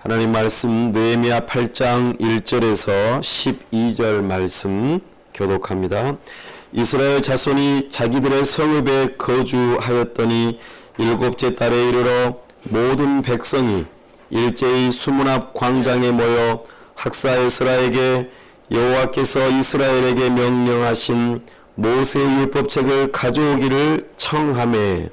하나님 말씀 느헤미야 8장 1절에서 12절 말씀 교독합니다. 이스라엘 자손이 자기들의 성읍에 거주하였더니 일곱째 달에 이르러 모든 백성이 일제히 수문 앞 광장에 모여 학사 에스라에게 여호와께서 이스라엘에게 명령하신 모세의 율법책을 가져오기를 청하매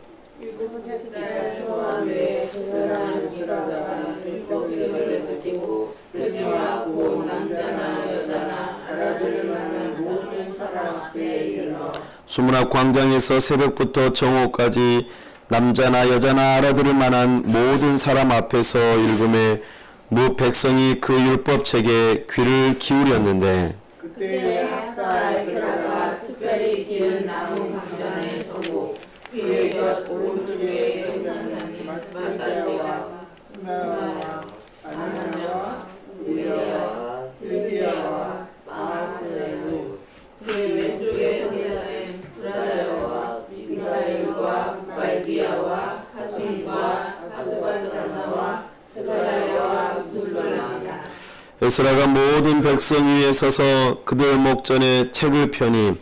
수문 앞 광장에서 새벽부터 정오까지 남자나 여자나 알아들을 만한 모든 사람 앞에서 읽음에 무 백성이 그 율법책에 귀를 기울였는데 그때 학사 에스라가 특별히 지은 나무 광전에 서고 그의 곁 오른쪽에 세우는 말달리와 스나와 아나니아와 우리아와 드디아와 마아스레로 그의 왼쪽에 세우는 브라야와 미사엘과 말기야와 하순과 아스바다나와 스가랴와 술발람이다. 에스라가 모든 백성 위에 서서 그들 목전에 책을 펴니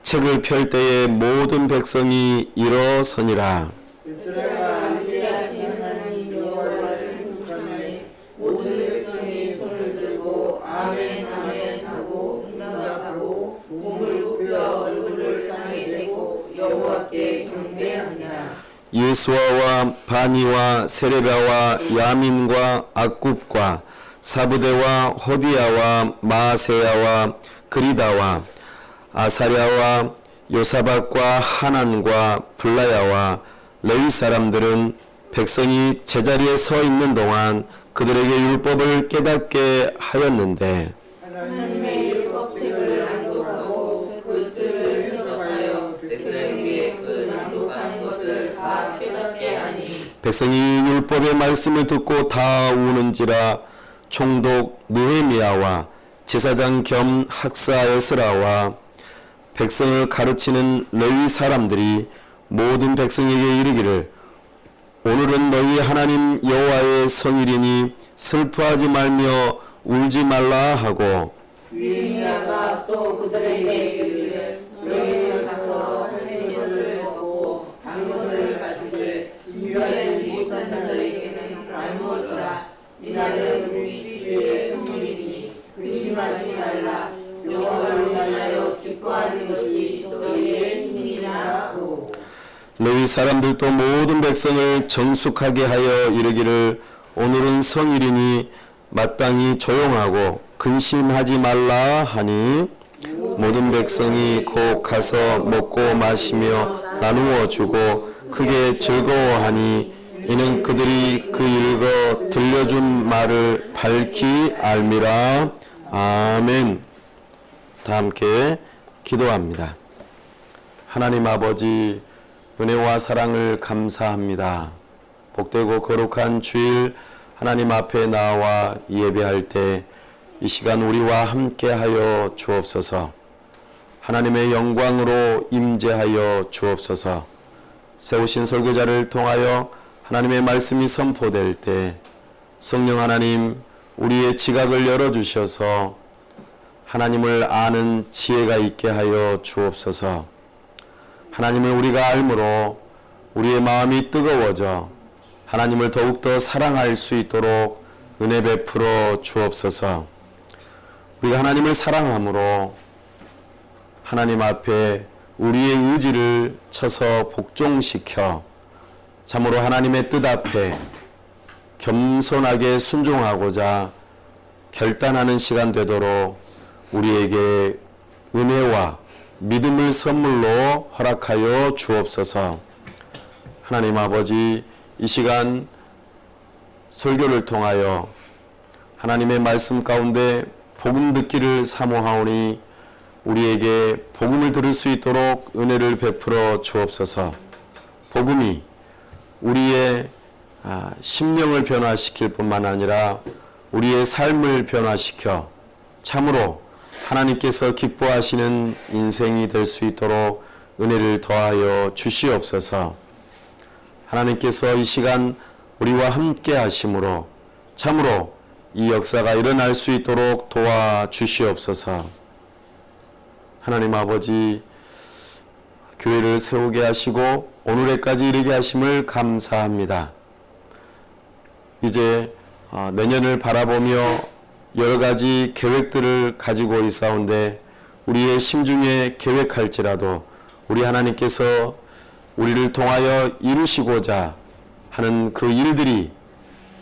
책을 펼 때에 모든 백성이 일어서니라. 에스라가 위대하신 하나님 여호와를 축복하니 모든 백성이 손을 들고 아멘 아멘 하고 응답하고 몸을 굽혀 얼굴을 땅에 대고 여호와께 경배하니라. 예수아와 바니와 세레바와 야민과 악굽과 사부대와 호디야와 마세야와 그리다와 아사랴와 요사박과 하난과 블라야와 레위 사람들은 백성이 제자리에 서 있는 동안 그들에게 율법을 깨닫게 하였는데 하나님의 율법책을 낭독하고 그 뜻을 해석하여 백성에게 그 낭독한 것을 다 깨닫게 하니 백성이 율법의 말씀을 듣고 다 우는지라. 총독 느헤미야와 제사장 겸 학사 에스라와 백성을 가르치는 레위 사람들이 모든 백성에게 이르기를 오늘은 너희 하나님 여호와의 성일이니 슬퍼하지 말며 울지 말라 하고 느헤미야가 또 그들에게 이르기를 너희는 가서 살찐 것을 먹고 단 것을 가지되 준비하지 못한 자에게는 나누어 주라. 이날은 우리 주의 성일이니 근심하지 말라. 여호와를 만나여 기뻐하는 것이 너희의 힘이라 하고 레위 사람들도 모든 백성을 정숙하게 하여 이르기를 오늘은 성일이니 마땅히 조용하고 근심하지 말라 하니 모든 백성이 곧 가서 먹고 마시며 나누어 주고 크게 즐거워하니 이는 그들이 그 읽어 들려준 말을 밝히 알미라. 아멘. 다 함께 기도합니다. 하나님 아버지 은혜와 사랑을 감사합니다. 복되고 거룩한 주일 하나님 앞에 나와 예배할 때 이 시간 우리와 함께하여 주옵소서. 하나님의 영광으로 임재하여 주옵소서. 세우신 설교자를 통하여 하나님의 말씀이 선포될 때 성령 하나님 우리의 지각을 열어주셔서 하나님을 아는 지혜가 있게 하여 주옵소서. 하나님을 우리가 알므로 우리의 마음이 뜨거워져 하나님을 더욱더 사랑할 수 있도록 은혜 베풀어 주옵소서. 우리가 하나님을 사랑함으로 하나님 앞에 우리의 의지를 쳐서 복종시켜 참으로 하나님의 뜻 앞에 겸손하게 순종하고자 결단하는 시간 되도록 우리에게 은혜와 믿음을 선물로 허락하여 주옵소서. 하나님 아버지 이 시간 설교를 통하여 하나님의 말씀 가운데 복음 듣기를 사모하오니 우리에게 복음을 들을 수 있도록 은혜를 베풀어 주옵소서. 복음이 우리의 심령을 변화시킬 뿐만 아니라 우리의 삶을 변화시켜 참으로 하나님께서 기뻐하시는 인생이 될 수 있도록 은혜를 더하여 주시옵소서. 하나님께서 이 시간 우리와 함께 하심으로 참으로 이 역사가 일어날 수 있도록 도와주시옵소서. 하나님 아버지, 교회를 세우게 하시고 오늘에까지 이르게 하심을 감사합니다. 이제 내년을 바라보며 여러 가지 계획들을 가지고 있사온데 우리의 심중에 계획할지라도 우리 하나님께서 우리를 통하여 이루시고자 하는 그 일들이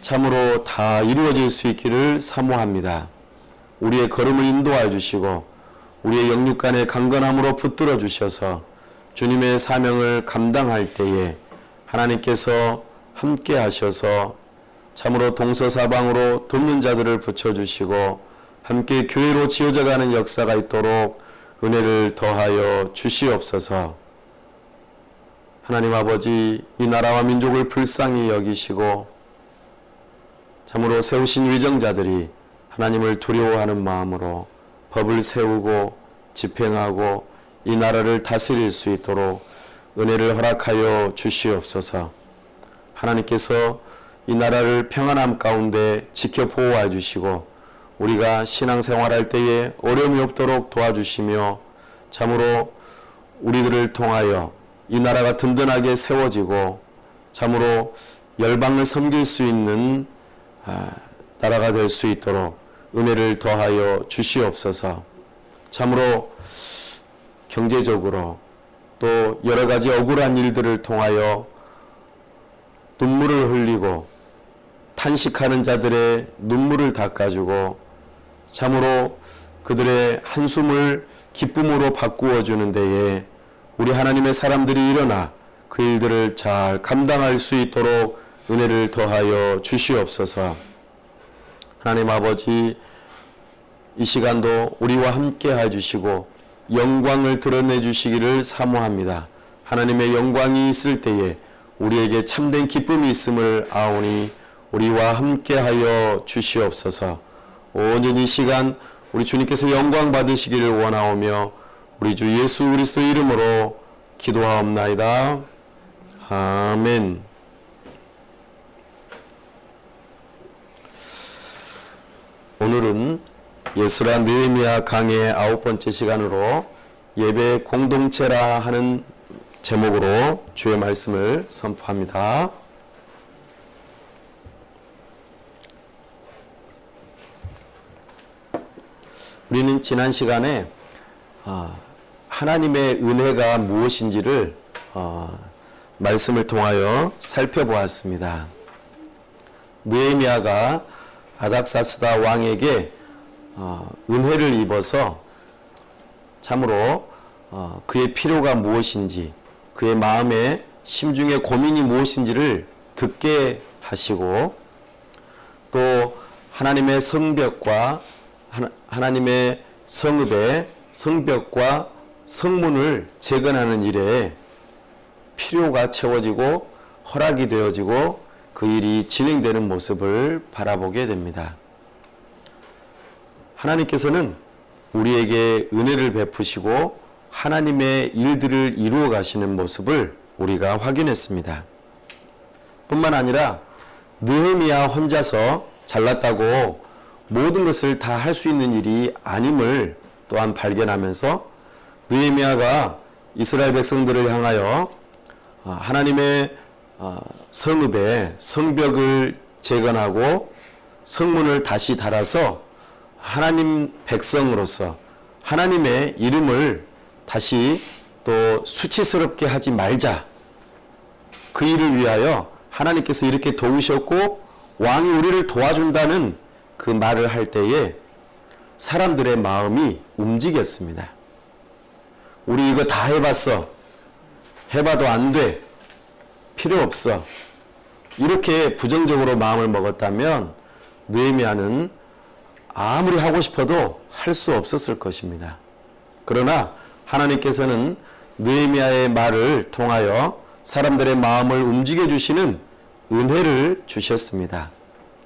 참으로 다 이루어질 수 있기를 사모합니다. 우리의 걸음을 인도하여 주시고 우리의 영육간의 강건함으로 붙들어 주셔서 주님의 사명을 감당할 때에 하나님께서 함께 하셔서 참으로 동서사방으로 돕는 자들을 붙여주시고 함께 교회로 지어져가는 역사가 있도록 은혜를 더하여 주시옵소서. 하나님 아버지, 이 나라와 민족을 불쌍히 여기시고 참으로 세우신 위정자들이 하나님을 두려워하는 마음으로 법을 세우고 집행하고 이 나라를 다스릴 수 있도록 은혜를 허락하여 주시옵소서. 하나님께서 이 나라를 평안함 가운데 지켜 보호해 주시고 우리가 신앙생활할 때에 어려움이 없도록 도와주시며 참으로 우리들을 통하여 이 나라가 든든하게 세워지고 참으로 열방을 섬길 수 있는 나라가 될 수 있도록 은혜를 더하여 주시옵소서. 참으로 경제적으로 또 여러 가지 억울한 일들을 통하여 눈물을 흘리고 탄식하는 자들의 눈물을 닦아주고 참으로 그들의 한숨을 기쁨으로 바꾸어 주는 데에 우리 하나님의 사람들이 일어나 그 일들을 잘 감당할 수 있도록 은혜를 더하여 주시옵소서. 하나님 아버지, 이 시간도 우리와 함께 해주시고 영광을 드러내 주시기를 사모합니다. 하나님의 영광이 있을 때에 우리에게 참된 기쁨이 있음을 아오니 우리와 함께하여 주시옵소서. 온전히 이 시간 우리 주님께서 영광 받으시기를 원하오며 우리 주 예수 그리스도 이름으로 기도하옵나이다. 아멘. 오늘은 예스라 느헤미야 강의 9번째 시간으로 예배 공동체라 하는 제목으로 주의 말씀을 선포합니다. 우리는 지난 시간에 하나님의 은혜가 무엇인지를 말씀을 통하여 살펴보았습니다. 느헤미야가 아닥사스다 왕에게 은혜를 입어서 참으로 그의 필요가 무엇인지 그의 마음의 심중의 고민이 무엇인지를 듣게 하시고 또 하나님의 성벽과 하나님의 성읍의 성벽과 성문을 재건하는 일에 필요가 채워지고 허락이 되어지고 그 일이 진행되는 모습을 바라보게 됩니다. 하나님께서는 우리에게 은혜를 베푸시고 하나님의 일들을 이루어 가시는 모습을 우리가 확인했습니다. 뿐만 아니라 느헤미야 혼자서 잘났다고 모든 것을 다 할 수 있는 일이 아님을 또한 발견하면서 느헤미야가 이스라엘 백성들을 향하여 하나님의 성읍의 성벽을 재건하고 성문을 다시 달아서 하나님 백성으로서 하나님의 이름을 다시 또 수치스럽게 하지 말자. 그 일을 위하여 하나님께서 이렇게 도우셨고 왕이 우리를 도와준다는 그 말을 할 때에 사람들의 마음이 움직였습니다. 우리 이거 다 해봤어. 해봐도 안 돼. 필요 없어. 이렇게 부정적으로 마음을 먹었다면 느헤미야는 아무리 하고 싶어도 할 수 없었을 것입니다. 그러나 하나님께서는 느헤미야의 말을 통하여 사람들의 마음을 움직여 주시는 은혜를 주셨습니다.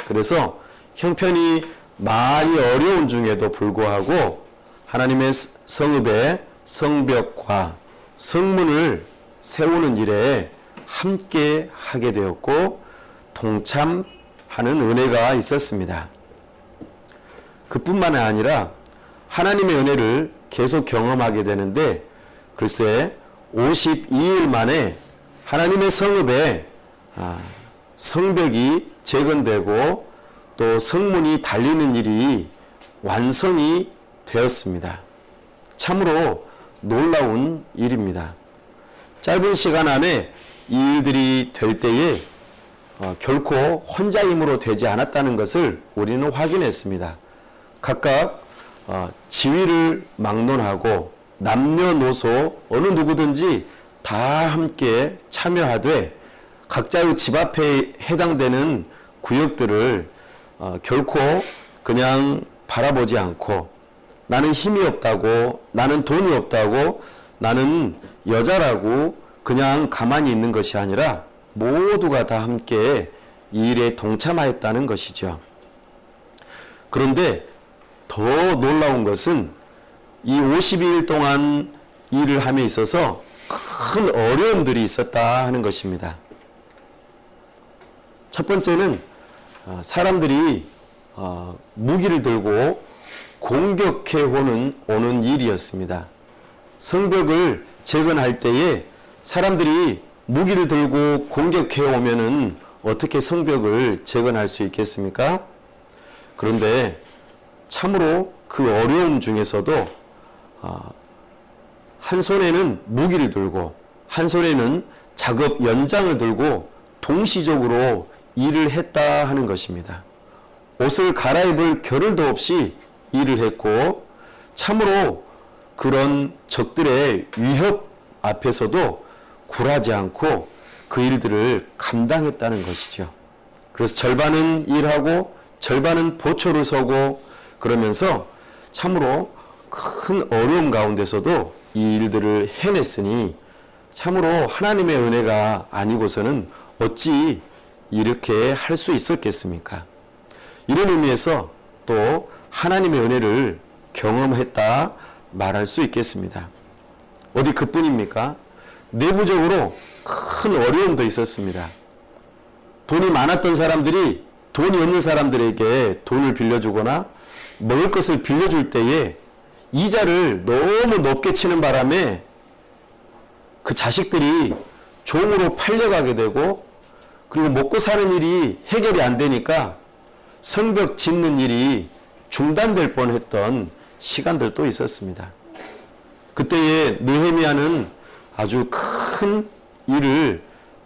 그래서 형편이 많이 어려운 중에도 불구하고 하나님의 성읍의 성벽과 성문을 세우는 일에 함께 하게 되었고 하는 은혜가 있었습니다. 그뿐만 아니라 하나님의 은혜를 계속 경험하게 되는데 글쎄 52일 만에 하나님의 성읍에 성벽이 재건되고 또 성문이 달리는 일이 완성이 되었습니다. 참으로 놀라운 일입니다. 짧은 시간 안에 이 일들이 될 때에 결코 혼자 힘으로 되지 않았다는 것을 우리는 확인했습니다. 각각 지위를 막론하고 남녀노소 어느 누구든지 다 함께 참여하되 각자의 집 앞에 해당되는 구역들을 결코 그냥 바라보지 않고 나는 힘이 없다고, 나는 돈이 없다고, 나는 여자라고 그냥 가만히 있는 것이 아니라 모두가 다 함께 이 일에 동참하였다는 것이죠. 그런데 더 놀라운 것은 이 52일 동안 일을 함에 있어서 큰 어려움들이 있었다 하는 것입니다. 첫 번째는 사람들이 무기를 들고 공격해 오는 일이었습니다. 성벽을 재건할 때에 사람들이 무기를 들고 공격해 오면은 어떻게 성벽을 재건할 수 있겠습니까? 그런데 참으로 그 어려움 중에서도 한 손에는 무기를 들고 한 손에는 작업 연장을 들고 동시적으로 일을 했다 하는 것입니다. 옷을 갈아입을 겨를도 없이 일을 했고 참으로 그런 적들의 위협 앞에서도 굴하지 않고 그 일들을 감당했다는 것이죠. 그래서 절반은 일하고 절반은 보초를 서고 그러면서 참으로 큰 어려움 가운데서도 이 일들을 해냈으니 참으로 하나님의 은혜가 아니고서는 어찌 이렇게 할 수 있었겠습니까? 이런 의미에서 또 하나님의 은혜를 경험했다 말할 수 있겠습니다. 어디 그뿐입니까? 내부적으로 큰 어려움도 있었습니다. 돈이 많았던 사람들이 돈이 없는 사람들에게 돈을 빌려주거나 먹을 것을 빌려줄 때에 이자를 너무 높게 치는 바람에 그 자식들이 종으로 팔려가게 되고 그리고 먹고 사는 일이 해결이 안 되니까 성벽 짓는 일이 중단될 뻔했던 시간들도 있었습니다. 그때에 느헤미야는 아주 큰 일을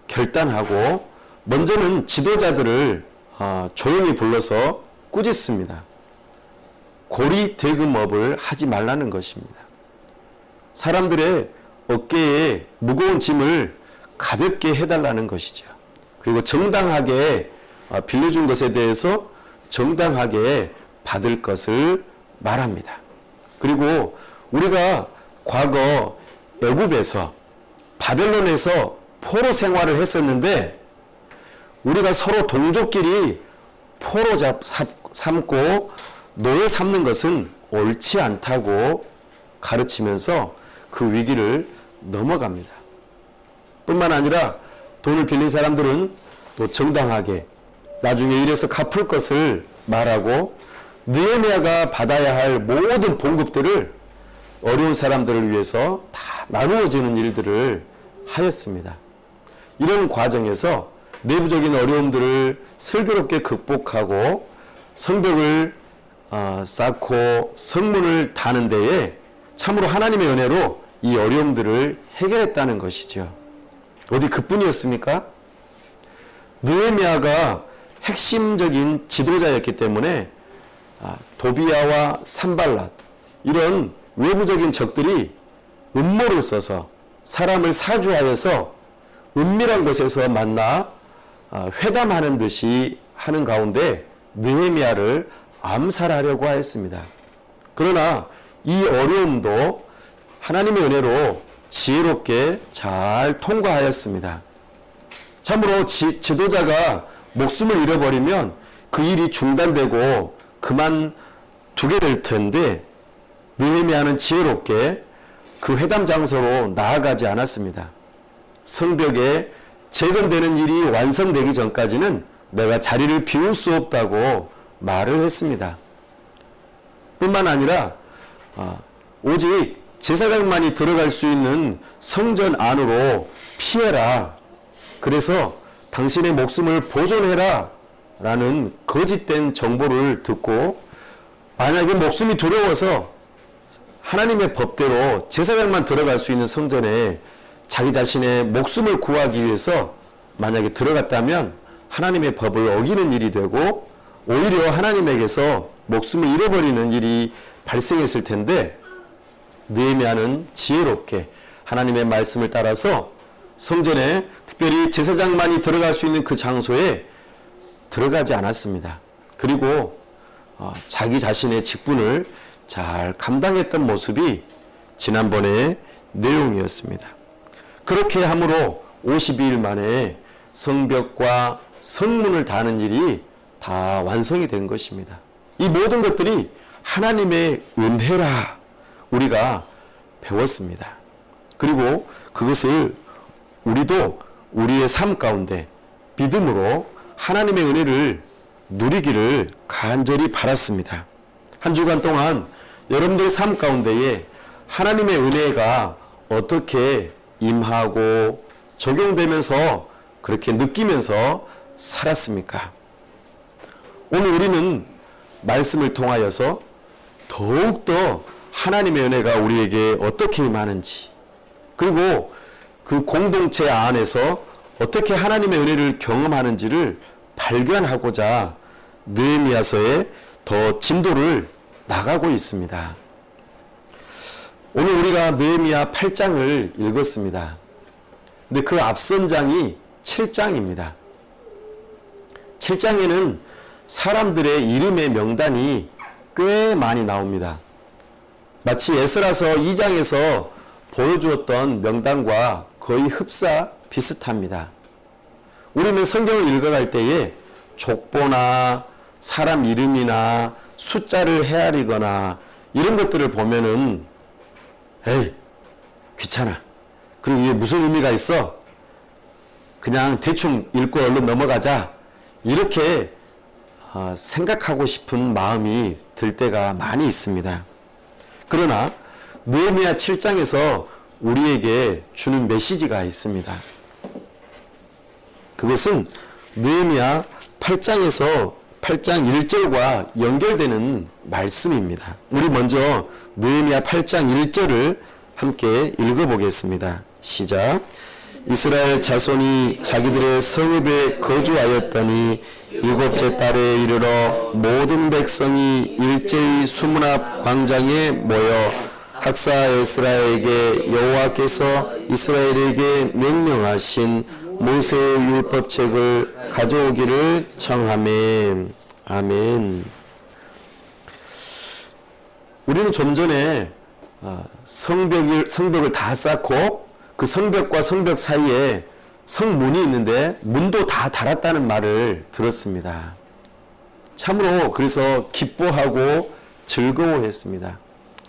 결단하고 먼저는 지도자들을 조용히 불러서 꾸짖습니다. 고리 대금업을 하지 말라는 것입니다. 사람들의 어깨에 무거운 짐을 가볍게 해달라는 것이죠. 그리고 정당하게 빌려준 것에 대해서 정당하게 받을 것을 말합니다. 그리고 우리가 과거 애굽에서 바벨론에서 포로 생활을 했었는데 우리가 서로 동족끼리 포로 삼고 노예 삼는 것은 옳지 않다고 가르치면서 그 위기를 넘어갑니다. 뿐만 아니라 돈을 빌린 사람들은 또 정당하게 나중에 이래서 갚을 것을 말하고 느헤미야가 받아야 할 모든 봉급들을 어려운 사람들을 위해서 다 나누어지는 일들을 하였습니다. 이런 과정에서 내부적인 어려움들을 슬기롭게 극복하고 성벽을 쌓고 성문을 다는 데에 참으로 하나님의 은혜로 이 어려움들을 해결했다는 것이죠. 어디 그뿐이었습니까? 느헤미야가 핵심적인 지도자였기 때문에 도비야와 산발랏 이런 외부적인 적들이 음모를 써서 사람을 사주하여서 은밀한 곳에서 만나 회담하는 듯이 하는 가운데 느헤미야를 암살하려고 하였습니다. 그러나 이 어려움도 하나님의 은혜로 지혜롭게 잘 통과하였습니다. 참으로 지도자가 목숨을 잃어버리면 그 일이 중단되고 그만두게 될 텐데 느헤미야는 지혜롭게 그 회담 장소로 나아가지 않았습니다. 성벽에 재건되는 일이 완성되기 전까지는 내가 자리를 비울 수 없다고 말을 했습니다. 뿐만 아니라 오직 제사장만이 들어갈 수 있는 성전 안으로 피해라. 그래서 당신의 목숨을 보존해라 라는 거짓된 정보를 듣고, 만약에 목숨이 두려워서 하나님의 법대로 제사장만 들어갈 수 있는 성전에 자기 자신의 목숨을 구하기 위해서 만약에 들어갔다면 하나님의 법을 어기는 일이 되고 오히려 하나님에게서 목숨을 잃어버리는 일이 발생했을 텐데, 느헤미야는 지혜롭게 하나님의 말씀을 따라서 성전에, 특별히 제사장만이 들어갈 수 있는 그 장소에 들어가지 않았습니다. 그리고 자기 자신의 직분을 잘 감당했던 모습이 지난번의 내용이었습니다. 그렇게 함으로 52일 만에 성벽과 성문을 다는 일이 다 완성이 된 것입니다. 이 모든 것들이 하나님의 은혜라 우리가 배웠습니다. 그리고 그것을 우리도 우리의 삶 가운데 믿음으로 하나님의 은혜를 누리기를 간절히 바랐습니다. 한 주간 동안 여러분들의 삶 가운데에 하나님의 은혜가 어떻게 임하고 적용되면서 그렇게 느끼면서 살았습니까? 오늘 우리는 말씀을 통하여서 더욱더 하나님의 은혜가 우리에게 어떻게 임하는지, 그리고 그 공동체 안에서 어떻게 하나님의 은혜를 경험하는지를 발견하고자 느헤미야서에 더 진도를 나가고 있습니다. 오늘 우리가 느헤미야 8장을 읽었습니다. 근데 그 앞선 장이 7장입니다. 7장에는 사람들의 이름의 명단이 꽤 많이 나옵니다. 마치 에스라서 2장에서 보여주었던 명단과 거의 흡사 비슷합니다. 우리는 성경을 읽어갈 때에 족보나 사람 이름이나 숫자를 헤아리거나 이런 것들을 보면은 에이 귀찮아. 그리고 이게 무슨 의미가 있어? 그냥 대충 읽고 얼른 넘어가자. 이렇게 생각하고 싶은 마음이 들 때가 많이 있습니다. 그러나 느헤미야 7장에서 우리에게 주는 메시지가 있습니다. 그것은 느헤미야 8장에서 8장 1절과 연결되는 말씀입니다. 우리 먼저 느헤미야 8장 1절을 함께 읽어보겠습니다. 시작. 이스라엘 자손이 자기들의 성읍에 거주하였더니 일곱째 달에 이르러 모든 백성이 일제히 수문 앞 광장에 모여 학사 에스라에게 여호와께서 이스라엘에게 명령하신 모세의 율법책을 가져오기를 청하매. 아멘. 우리는 좀 전에 성벽을 다 쌓고 그 성벽과 성벽 사이에 성문이 있는데 문도 다 달았다는 말을 들었습니다. 참으로 그래서 기뻐하고 즐거워했습니다.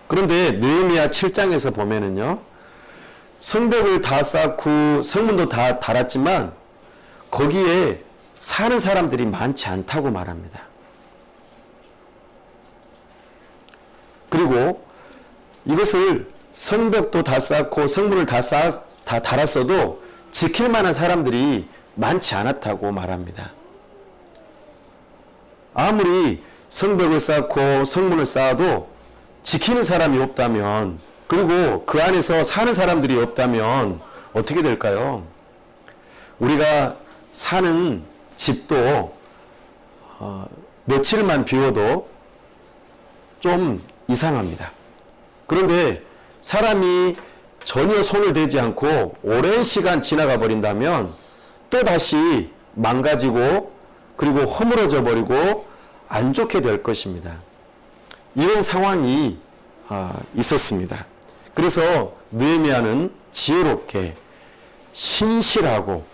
그런데 느헤미야 7장에서 보면은요, 성벽을 다 쌓고 성문도 다 달았지만 거기에 사는 사람들이 많지 않다고 말합니다. 그리고 이것을 성벽도 다 쌓고 성문을 다 달았어도 지킬 만한 사람들이 많지 않았다고 말합니다. 아무리 성벽을 쌓고 성문을 쌓아도 지키는 사람이 없다면, 그리고 그 안에서 사는 사람들이 없다면 어떻게 될까요? 우리가 사는 집도 며칠만 비워도 좀 이상합니다. 그런데 사람이 전혀 손을 대지 않고 오랜 시간 지나가 버린다면 또 다시 망가지고 그리고 허물어져 버리고 안 좋게 될 것입니다. 이런 상황이 있었습니다. 그래서 느헤미야는 지혜롭게 신실하고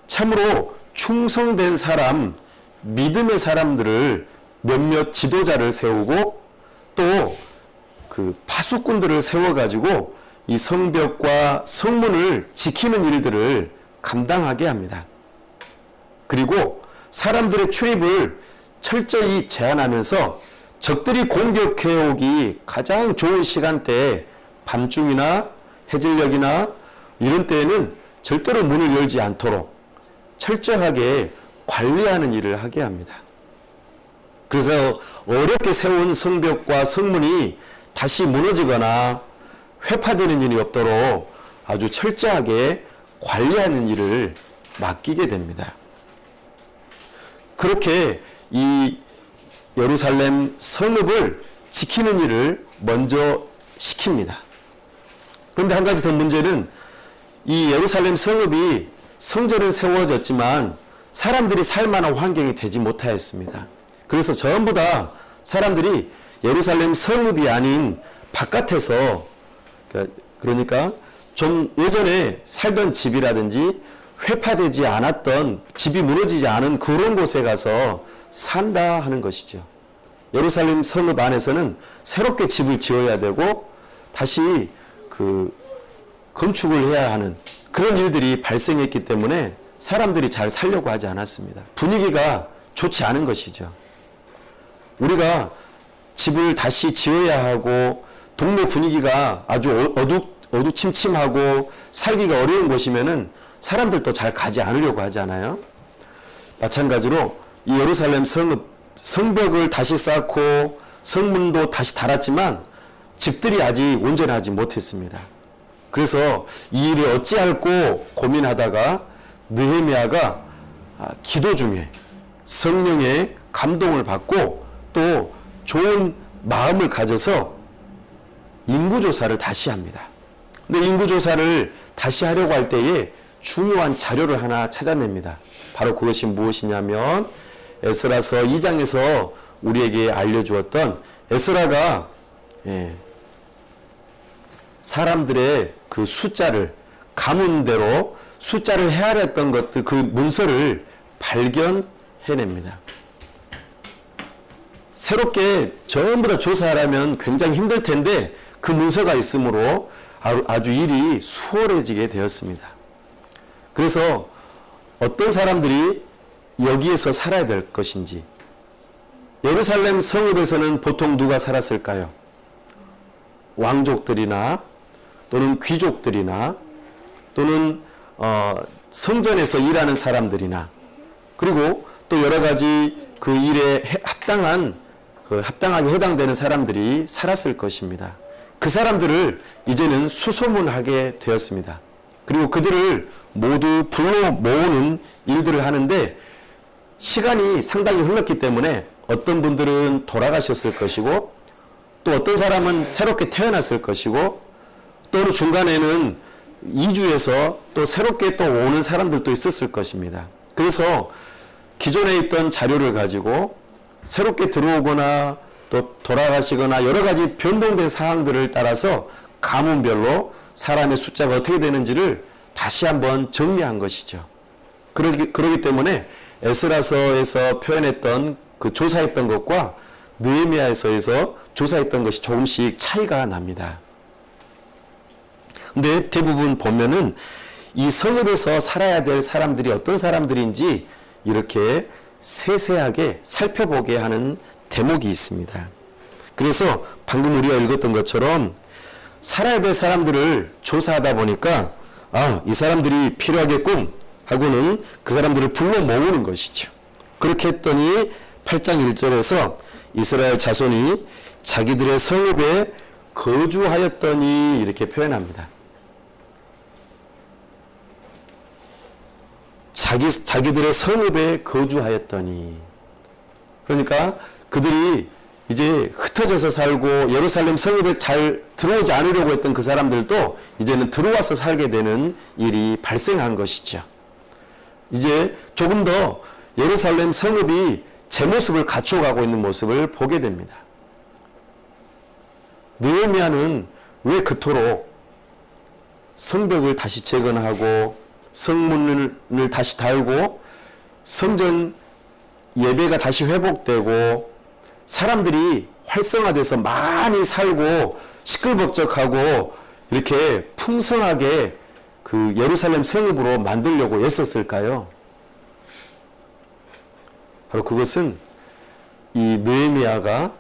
참으로 충성된 사람, 믿음의 사람들을 몇몇 지도자를 세우고 또 그 파수꾼들을 세워가지고 이 성벽과 성문을 지키는 일들을 감당하게 합니다. 그리고 사람들의 출입을 철저히 제한하면서 적들이 공격해오기 가장 좋은 시간대에 밤중이나 해질녘이나 이런 때에는 절대로 문을 열지 않도록 철저하게 관리하는 일을 하게 합니다. 그래서 어렵게 세운 성벽과 성문이 다시 무너지거나 회파되는 일이 없도록 아주 철저하게 관리하는 일을 맡기게 됩니다. 그렇게 이 예루살렘 성읍을 지키는 일을 먼저 시킵니다. 그런데 한 가지 더 문제는 이 예루살렘 성읍이 성전은 세워졌지만 사람들이 살만한 환경이 되지 못하였습니다. 그래서 전부 다 사람들이 예루살렘 성읍이 아닌 바깥에서, 그러니까 좀 예전에 살던 집이라든지 회파되지 않았던, 집이 무너지지 않은 그런 곳에 가서 산다 하는 것이죠. 예루살렘 성읍 안에서는 새롭게 집을 지어야 되고 다시 건축을 해야 하는 그런 일들이 발생했기 때문에 사람들이 잘 살려고 하지 않았습니다. 분위기가 좋지 않은 것이죠. 우리가 집을 다시 지어야 하고 동네 분위기가 아주 어두침침하고 살기가 어려운 곳이면은 사람들도 잘 가지 않으려고 하잖아요. 마찬가지로 이 예루살렘 성벽을 다시 쌓고 성문도 다시 달았지만 집들이 아직 온전하지 못했습니다. 그래서 이 일을 어찌할꼬 고민하다가 느헤미야가 기도 중에 성령의 감동을 받고 또 좋은 마음을 가져서 인구조사를 다시 합니다. 근데 인구조사를 다시 하려고 할 때에 중요한 자료를 하나 찾아냅니다. 바로 그것이 무엇이냐면 에스라서 2장에서 우리에게 알려주었던 에스라가 사람들의 그 숫자를 가문대로 숫자를 헤아렸던 것들, 그 문서를 발견해냅니다. 새롭게 전부 다 조사하려면 굉장히 힘들 텐데 그 문서가 있으므로 아주 일이 수월해지게 되었습니다. 그래서 어떤 사람들이 여기에서 살아야 될 것인지, 예루살렘 성읍에서는 보통 누가 살았을까요? 왕족들이나 또는 귀족들이나 또는 성전에서 일하는 사람들이나, 그리고 또 여러 가지 그 일에 합당하게 해당되는 사람들이 살았을 것입니다. 그 사람들을 이제는 수소문하게 되었습니다. 그리고 그들을 모두 불러 모으는 일들을 하는데 시간이 상당히 흘렀기 때문에 어떤 분들은 돌아가셨을 것이고 또 어떤 사람은 새롭게 태어났을 것이고 또는 중간에는 이주해서 또 새롭게 또 오는 사람들도 있었을 것입니다. 그래서 기존에 있던 자료를 가지고 새롭게 들어오거나 또 돌아가시거나 여러 가지 변동된 사항들을 따라서 가문별로 사람의 숫자가 어떻게 되는지를 다시 한번 정리한 것이죠. 그러기 때문에 에스라서에서 표현했던 그 조사했던 것과 느헤미야서에서 조사했던 것이 조금씩 차이가 납니다. 근데 대부분 보면은 이 성읍에서 살아야 될 사람들이 어떤 사람들인지 이렇게 세세하게 살펴보게 하는 대목이 있습니다. 그래서 방금 우리가 읽었던 것처럼 살아야 될 사람들을 조사하다 보니까 이 사람들이 필요하겠군 하고는 그 사람들을 불러 모으는 것이죠. 그렇게 했더니 8장 1절에서 이스라엘 자손이 자기들의 성읍에 거주하였더니 이렇게 표현합니다. 자기들의 성읍에 거주하였더니, 그러니까 그들이 이제 흩어져서 살고 예루살렘 성읍에 잘 들어오지 않으려고 했던 그 사람들도 이제는 들어와서 살게 되는 일이 발생한 것이죠. 이제 조금 더 예루살렘 성읍이 제 모습을 갖춰가고 있는 모습을 보게 됩니다. 느헤미야는 왜 그토록 성벽을 다시 재건하고 성문을 다시 달고 성전 예배가 다시 회복되고 사람들이 활성화돼서 많이 살고 시끌벅적하고 이렇게 풍성하게 그 예루살렘 성읍으로 만들려고 애썼을까요? 바로 그것은 이 느헤미야가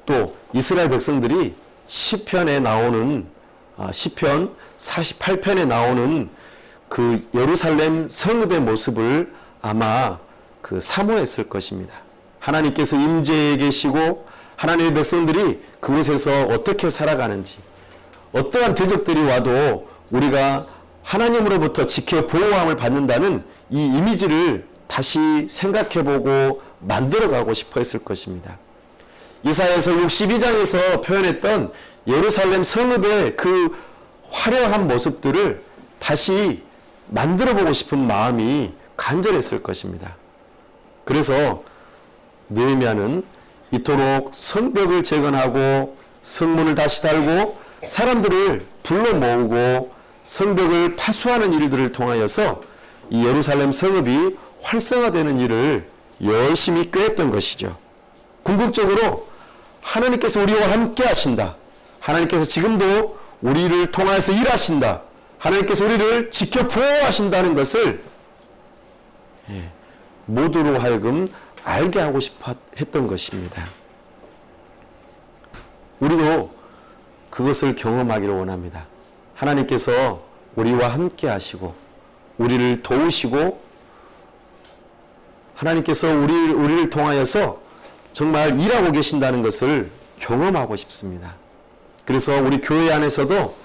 또 이스라엘 백성들이 시편에 나오는 시편 48편에 나오는 그 예루살렘 성읍의 모습을 아마 그 사모했을 것입니다. 하나님께서 임재해 계시고 하나님의 백성들이 그곳에서 어떻게 살아가는지, 어떠한 대적들이 와도 우리가 하나님으로부터 지켜 보호함을 받는다는 이 이미지를 다시 생각해보고 만들어가고 싶어 했을 것입니다. 이사야서 62장에서 표현했던 예루살렘 성읍의 그 화려한 모습들을 다시 만들어보고 싶은 마음이 간절했을 것입니다. 그래서 느헤미야는 이토록 성벽을 재건하고 성문을 다시 달고 사람들을 불러 모으고 성벽을 파수하는 일들을 통하여서 이 예루살렘 성읍이 활성화되는 일을 열심히 꾀했던 것이죠. 궁극적으로 하나님께서 우리와 함께 하신다. 하나님께서 지금도 우리를 통하여서 일하신다. 하나님께서 우리를 지켜 보호하신다는 것을 모두로 하여금 알게 하고 싶어 했던 것입니다. 우리도 그것을 경험하기를 원합니다. 하나님께서 우리와 함께 하시고 우리를 도우시고 하나님께서 우리를 통하여서 정말 일하고 계신다는 것을 경험하고 싶습니다. 그래서 우리 교회 안에서도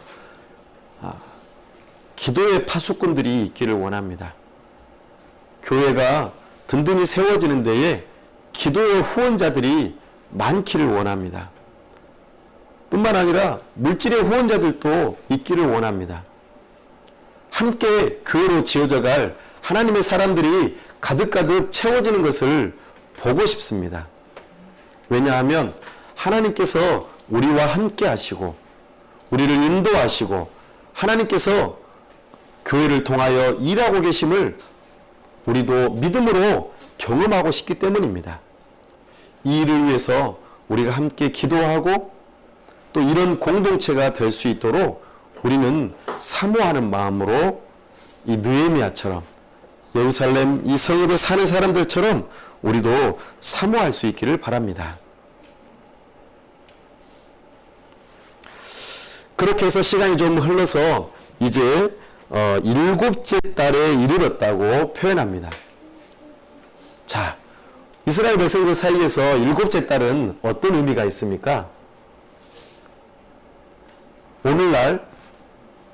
기도의 파수꾼들이 있기를 원합니다. 교회가 든든히 세워지는 데에 기도의 후원자들이 많기를 원합니다. 뿐만 아니라 물질의 후원자들도 있기를 원합니다. 함께 교회로 지어져 갈 하나님의 사람들이 가득가득 채워지는 것을 보고 싶습니다. 왜냐하면 하나님께서 우리와 함께 하시고 우리를 인도하시고 하나님께서 교회를 통하여 일하고 계심을 우리도 믿음으로 경험하고 싶기 때문입니다. 이 일을 위해서 우리가 함께 기도하고 또 이런 공동체가 될 수 있도록 우리는 사모하는 마음으로 이 느헤미야처럼 예루살렘 이 성읍에 사는 사람들처럼 우리도 사모할 수 있기를 바랍니다. 그렇게 해서 시간이 좀 흘러서 이제 7째 달에 이르렀다고 표현합니다. 자, 이스라엘 백성들 사이에서 7째 달은 어떤 의미가 있습니까? 오늘날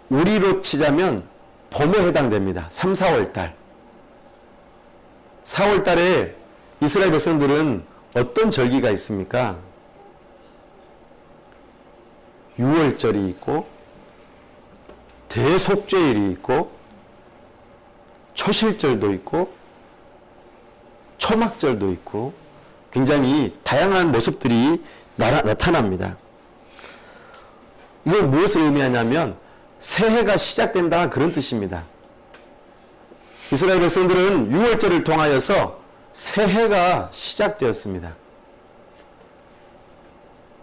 우리로 치자면 봄에 해당됩니다. 3, 4월 달. 4월 달에 이스라엘 백성들은 어떤 절기가 있습니까? 유월절이 있고 대속죄일이 있고 초실절도 있고 초막절도 있고 굉장히 다양한 모습들이 나타납니다. 이건 무엇을 의미하냐면 새해가 시작된다 그런 뜻입니다. 이스라엘 백성들은 유월절을 통하여서 새해가 시작되었습니다.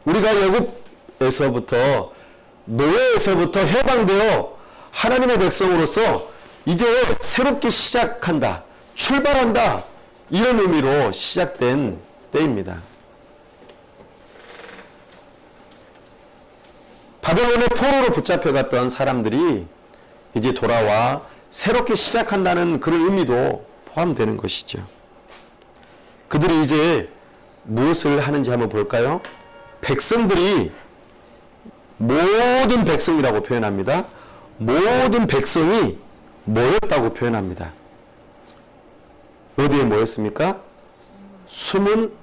우리가 애굽에서부터 노예에서부터 해방되어 하나님의 백성으로서 이제 새롭게 시작한다, 출발한다 이런 의미로 시작된 때입니다. 바벨론의 포로로 붙잡혀갔던 사람들이 이제 돌아와 새롭게 시작한다는 그런 의미도 포함되는 것이죠. 그들이 이제 무엇을 하는지 한번 볼까요? 백성들이 모든 백성이라고 표현합니다. 모든 백성이 모였다고 표현합니다. 어디에 모였습니까? 수문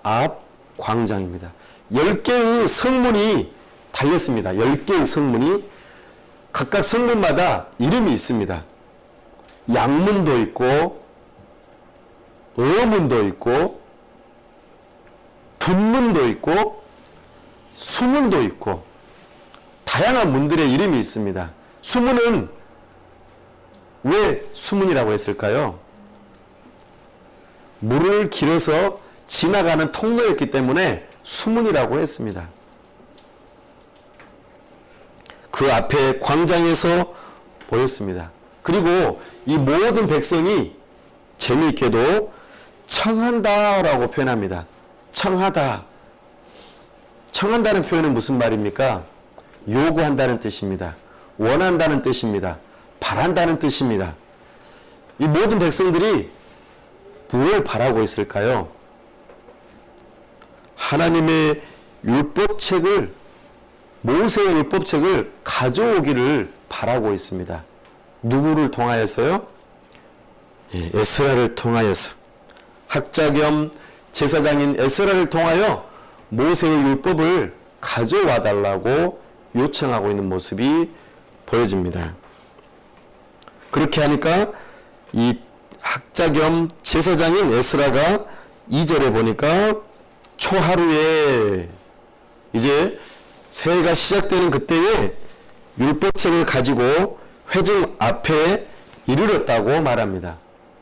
앞 광장입니다. 10개의 성문이 달렸습니다. 10개의 성문이 각각 성문마다 이름이 있습니다. 양문도 있고 어문도 있고 분문도 있고 수문도 있고 다양한 문들의 이름이 있습니다. 수문은 왜 수문이라고 했을까요? 물을 길어서 지나가는 통로였기 때문에 수문이라고 했습니다. 그 앞에 광장에서 보였습니다. 그리고 이 모든 백성이 재미있게도 청한다라고 표현합니다. 청하다. 청한다는 표현은 무슨 말입니까? 요구한다는 뜻입니다. 원한다는 뜻입니다. 바란다는 뜻입니다. 이 모든 백성들이 무엇을 바라고 있을까요? 하나님의 율법책을, 모세의 율법책을 가져오기를 바라고 있습니다. 누구를 통하여서요? 에스라를 통하여서. 학자 겸 제사장인 에스라를 통하여 모세의 율법을 가져와 달라고 요청하고 있는 모습이 보여집니다. 그렇게 하니까 이 학자 겸 제사장인 에스라가 2절에 보니까 초하루에, 이제 새해가 시작되는 그때에 율법책을 가지고 회중 앞에 이르렀다고 말합니다.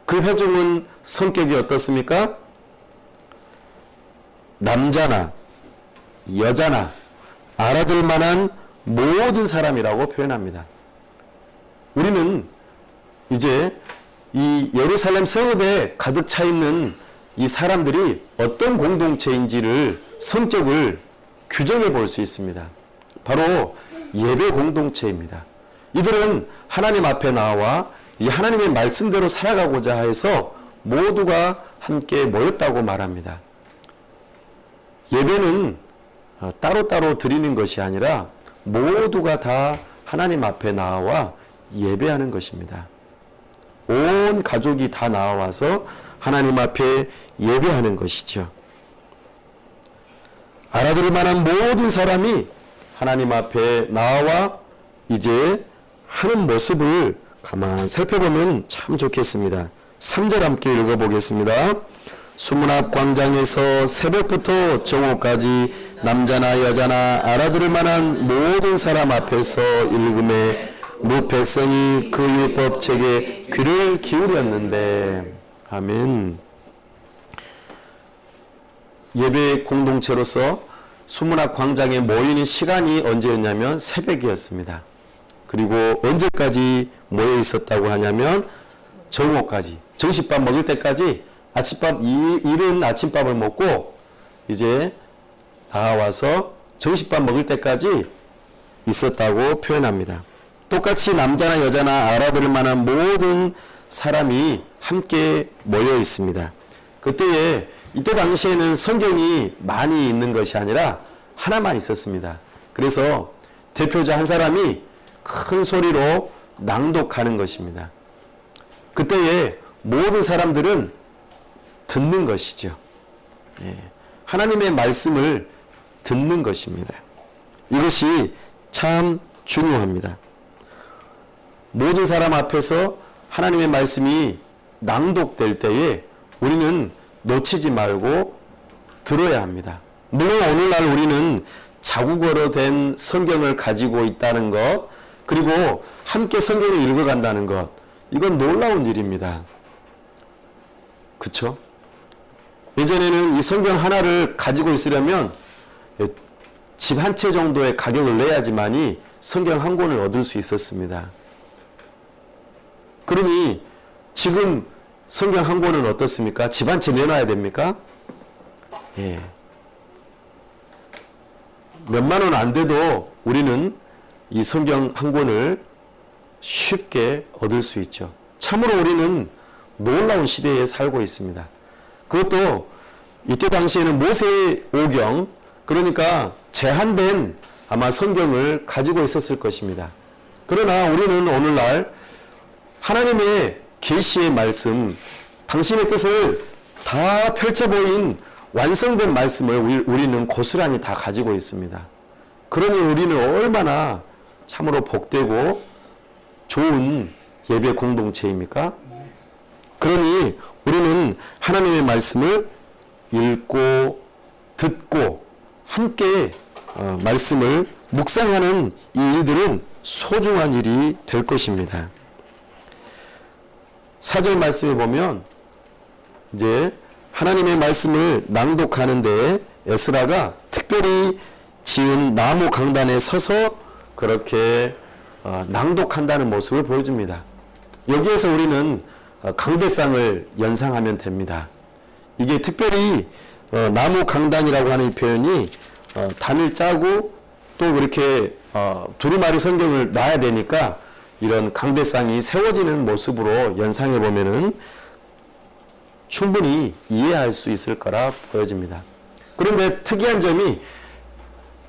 그 회중은 성격이 어떻습니까? 남자나 여자나 알아들 만한 모든 사람이라고 표현합니다. 우리는 이제 이 예루살렘 성읍에 가득 차 있는 이 사람들이 어떤 공동체인지를, 성격을 규정해 볼 수 있습니다. 바로 예배 공동체입니다. 이들은 하나님 앞에 나와 이 하나님의 말씀대로 살아가고자 해서 모두가 함께 모였다고 말합니다. 예배는 따로따로 드리는 것이 아니라 모두가 다 하나님 앞에 나와 예배하는 것입니다. 온 가족이 다 나와서 하나님 앞에 예배하는 것이죠. 알아들을 만한 모든 사람이 하나님 앞에 나와 이제 하는 모습을 가만 살펴보면 참 좋겠습니다. 3절 함께 읽어보겠습니다. 수문 앞 광장에서 새벽부터 정오까지 남자나 여자나 알아들을 만한 모든 사람 앞에서 읽음에 무 백성이 그 율법책에 귀를 기울였는데. 아멘. 예배 공동체로서 수문 앞 광장에 모이는 시간이 언제였냐면 새벽이었습니다. 그리고 언제까지 모여 있었다고 하냐면 정오까지, 정식밥 먹을 때까지, 아침밥, 이른 아침밥을 먹고 이제 나와서 정식밥 먹을 때까지 있었다고 표현합니다. 똑같이 남자나 여자나 알아들을 만한 모든 사람이 함께 모여 있습니다. 그때에, 이때 당시에는 성경이 많이 있는 것이 아니라 하나만 있었습니다. 그래서 대표자 한 사람이 큰 소리로 낭독하는 것입니다. 그때에 모든 사람들은 듣는 것이죠. 하나님의 말씀을 듣는 것입니다. 이것이 참 중요합니다. 모든 사람 앞에서 하나님의 말씀이 낭독될 때에 우리는 놓치지 말고 들어야 합니다. 물론 오늘날 우리는 자국어로 된 성경을 가지고 있다는 것, 그리고 함께 성경을 읽어간다는 것, 이건 놀라운 일입니다. 그쵸? 예전에는 이 성경 하나를 가지고 있으려면 집 한 채 정도의 가격을 내야지만이 성경 한 권을 얻을 수 있었습니다. 그러니 지금 성경 한 권은 어떻습니까? 집 한 채 내놔야 됩니까? 예. 몇만 원 안 돼도 우리는 이 성경 한 권을 쉽게 얻을 수 있죠. 참으로 우리는 놀라운 시대에 살고 있습니다. 그것도 이때 당시에는 모세의 오경, 그러니까 제한된 아마 성경을 가지고 있었을 것입니다. 그러나 우리는 오늘날 하나님의 계시의 말씀, 당신의 뜻을 다 펼쳐 보인 완성된 말씀을 우리는 고스란히 다 가지고 있습니다. 그러니 우리는 얼마나 참으로 복되고 좋은 예배 공동체입니까? 그러니 우리는 하나님의 말씀을 읽고 듣고 함께 말씀을 묵상하는 이 일들은 소중한 일이 될 것입니다. 4절 말씀에 보면 이제 하나님의 말씀을 낭독하는데 에스라가 특별히 지은 나무 강단에 서서 그렇게 낭독한다는 모습을 보여줍니다. 여기에서 우리는 강대상을 연상하면 됩니다. 이게 특별히 나무 강단이라고 하는 이 표현이 단을 짜고 또 그렇게 두루마리 성경을 놔야 되니까 이런 강대상이 세워지는 모습으로 연상해 보면은 충분히 이해할 수 있을 거라 보여집니다. 그런데 특이한 점이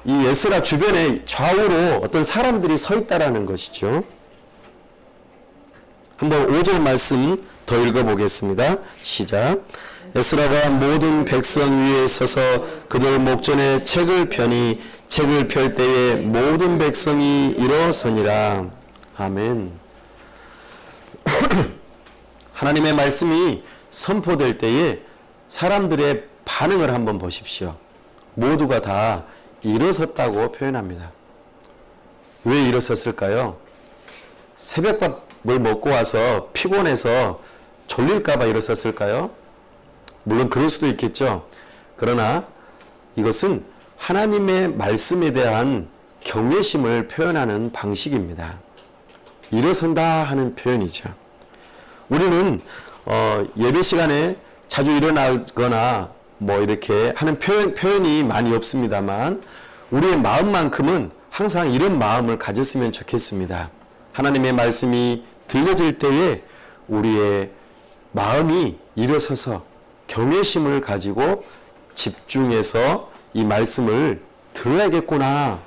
이 에스라 주변에 좌우로 어떤 사람들이 서 있다라는 것이죠. 한번 5절 말씀 더 읽어보겠습니다. 시작. 에스라가 모든 백성 위에 서서 그들 목전에 책을 펴니 책을 펼 때에 모든 백성이 일어서니라. 아멘. 하나님의 말씀이 선포될 때에 사람들의 반응을 한번 보십시오. 모두가 다 일어섰다고 표현합니다. 왜 일어섰을까요? 새벽밥을 먹고 와서 피곤해서 졸릴까봐 일어섰을까요? 물론 그럴 수도 있겠죠. 그러나 이것은 하나님의 말씀에 대한 경외심을 표현하는 방식입니다. 일어선다 하는 표현이죠. 우리는 예배 시간에 자주 일어나거나 뭐 이렇게 하는 표현이 많이 없습니다만 우리의 마음만큼은 항상 이런 마음을 가졌으면 좋겠습니다. 하나님의 말씀이 들려질 때에 우리의 마음이 일어서서 경외심을 가지고 집중해서 이 말씀을 들어야겠구나,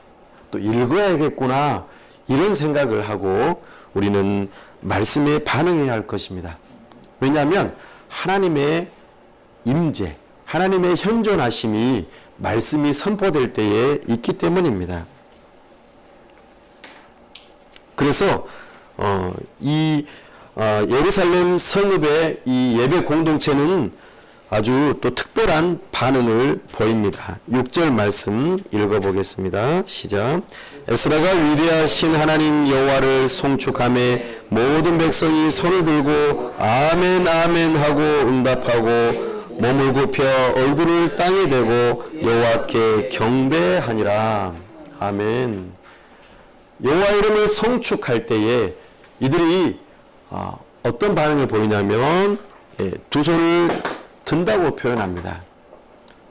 또 읽어야겠구나, 이런 생각을 하고 우리는 말씀에 반응해야 할 것입니다. 왜냐하면 하나님의 임재, 하나님의 현존하심이 말씀이 선포될 때에 있기 때문입니다. 그래서 이 예루살렘 성읍의 이 예배 공동체는 아주 또 특별한 반응을 보입니다. 6절 말씀 읽어보겠습니다. 시작. 에스라가 위대하신 하나님 여호와를 송축하며 모든 백성이 손을 들고 아멘 아멘 하고 응답하고 몸을 굽혀 얼굴을 땅에 대고 여호와께 경배하니라. 아멘. 여호와 이름을 송축할 때에 이들이 어떤 반응을 보이냐면 두 손을 든다고 표현합니다.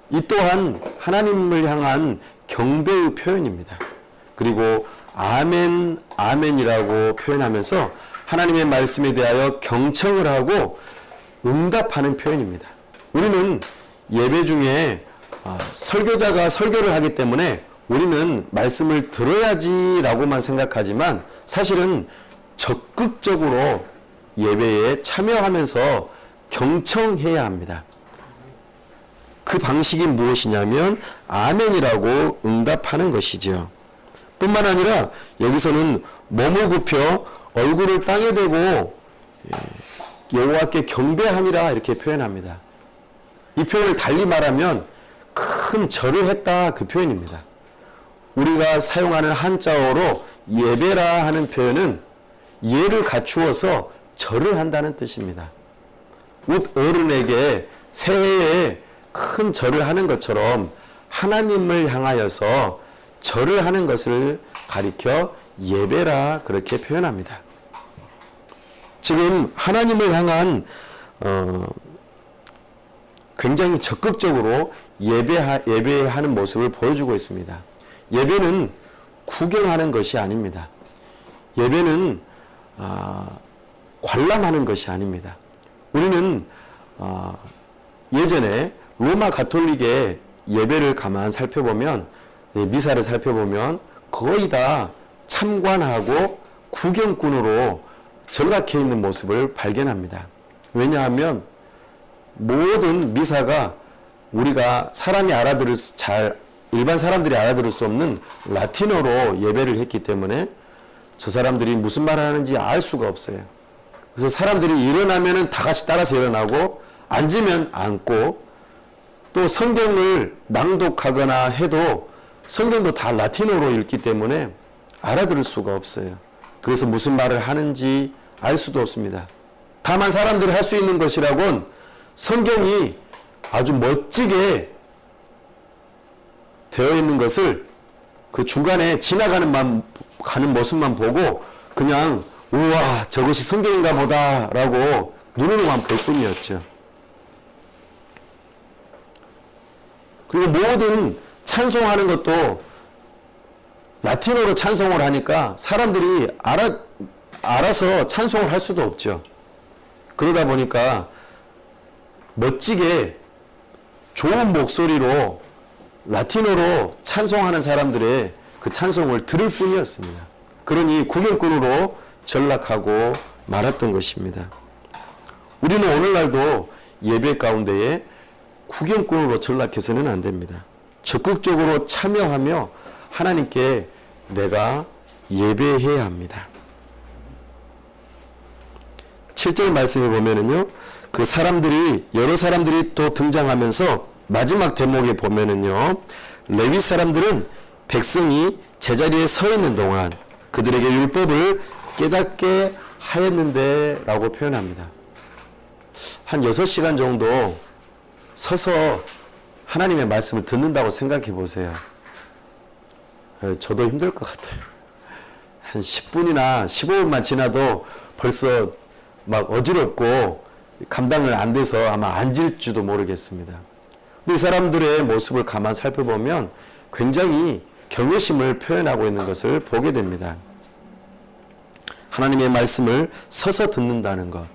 이 또한 하나님을 향한 경배의 표현입니다. 그리고 아멘 아멘이라고 표현하면서 하나님의 말씀에 대하여 경청을 하고 응답하는 표현입니다. 우리는 예배 중에 설교자가 설교를 하기 때문에 우리는 말씀을 들어야지라고만 생각하지만 사실은 적극적으로 예배에 참여하면서 경청해야 합니다. 그 방식이 무엇이냐면 아멘이라고 응답하는 것이죠. 뿐만 아니라 여기서는 몸을 굽혀 얼굴을 땅에 대고 여호와께 경배하니라 이렇게 표현합니다. 이 표현을 달리 말하면 큰 절을 했다 그 표현입니다. 우리가 사용하는 한자어로 예배라 하는 표현은 예를 갖추어서 절을 한다는 뜻입니다. 어른에게 새해에 큰 절을 하는 것처럼 하나님을 향하여서 절을 하는 것을 가리켜 예배라 그렇게 표현합니다. 지금 하나님을 향한 굉장히 적극적으로 예배하는 모습을 보여주고 있습니다. 예배는 구경하는 것이 아닙니다. 예배는 관람하는 것이 아닙니다. 우리는 예전에 로마 가톨릭의 예배를 가만 살펴보면 미사를 살펴보면 거의 다 참관하고 구경꾼으로 절각해 있는 모습을 발견합니다. 왜냐하면 모든 미사가 우리가 일반 사람들이 알아들을 수 없는 라틴어로 예배를 했기 때문에 저 사람들이 무슨 말을 하는지 알 수가 없어요. 그래서 사람들이 일어나면은 다 같이 따라서 일어나고 앉으면 앉고 또 성경을 낭독하거나 해도 성경도 다 라틴어로 읽기 때문에 알아들을 수가 없어요. 그래서 무슨 말을 하는지 알 수도 없습니다. 다만 사람들이 할 수 있는 것이라곤 성경이 아주 멋지게 되어 있는 것을 그 중간에 가는 모습만 보고 그냥 우와 저것이 성경인가 보다 라고 눈으로만 볼 뿐이었죠. 그리고 모든 찬송하는 것도 라틴어로 찬송을 하니까 사람들이 알아서 찬송을 할 수도 없죠. 그러다 보니까 멋지게 좋은 목소리로 라틴어로 찬송하는 사람들의 그 찬송을 들을 뿐이었습니다. 그러니 구경꾼으로 전락하고 말았던 것입니다. 우리는 오늘날도 예배 가운데에 구경꾼으로 전락해서는 안 됩니다. 적극적으로 참여하며 하나님께 내가 예배해야 합니다. 7절 말씀에 보면은요, 그 사람들이, 여러 사람들이 또 등장하면서 마지막 대목에 보면은요, 레위 사람들은 백성이 제자리에 서 있는 동안 그들에게 율법을 깨닫게 하였는데 라고 표현합니다. 한 6시간 정도 서서 하나님의 말씀을 듣는다고 생각해 보세요. 저도 힘들 것 같아요. 한 10분이나 15분만 지나도 벌써 막 어지럽고 감당을 안 돼서 아마 앉을지도 모르겠습니다. 근데 이 사람들의 모습을 가만 살펴보면 굉장히 경외심을 표현하고 있는 것을 보게 됩니다. 하나님의 말씀을 서서 듣는다는 것.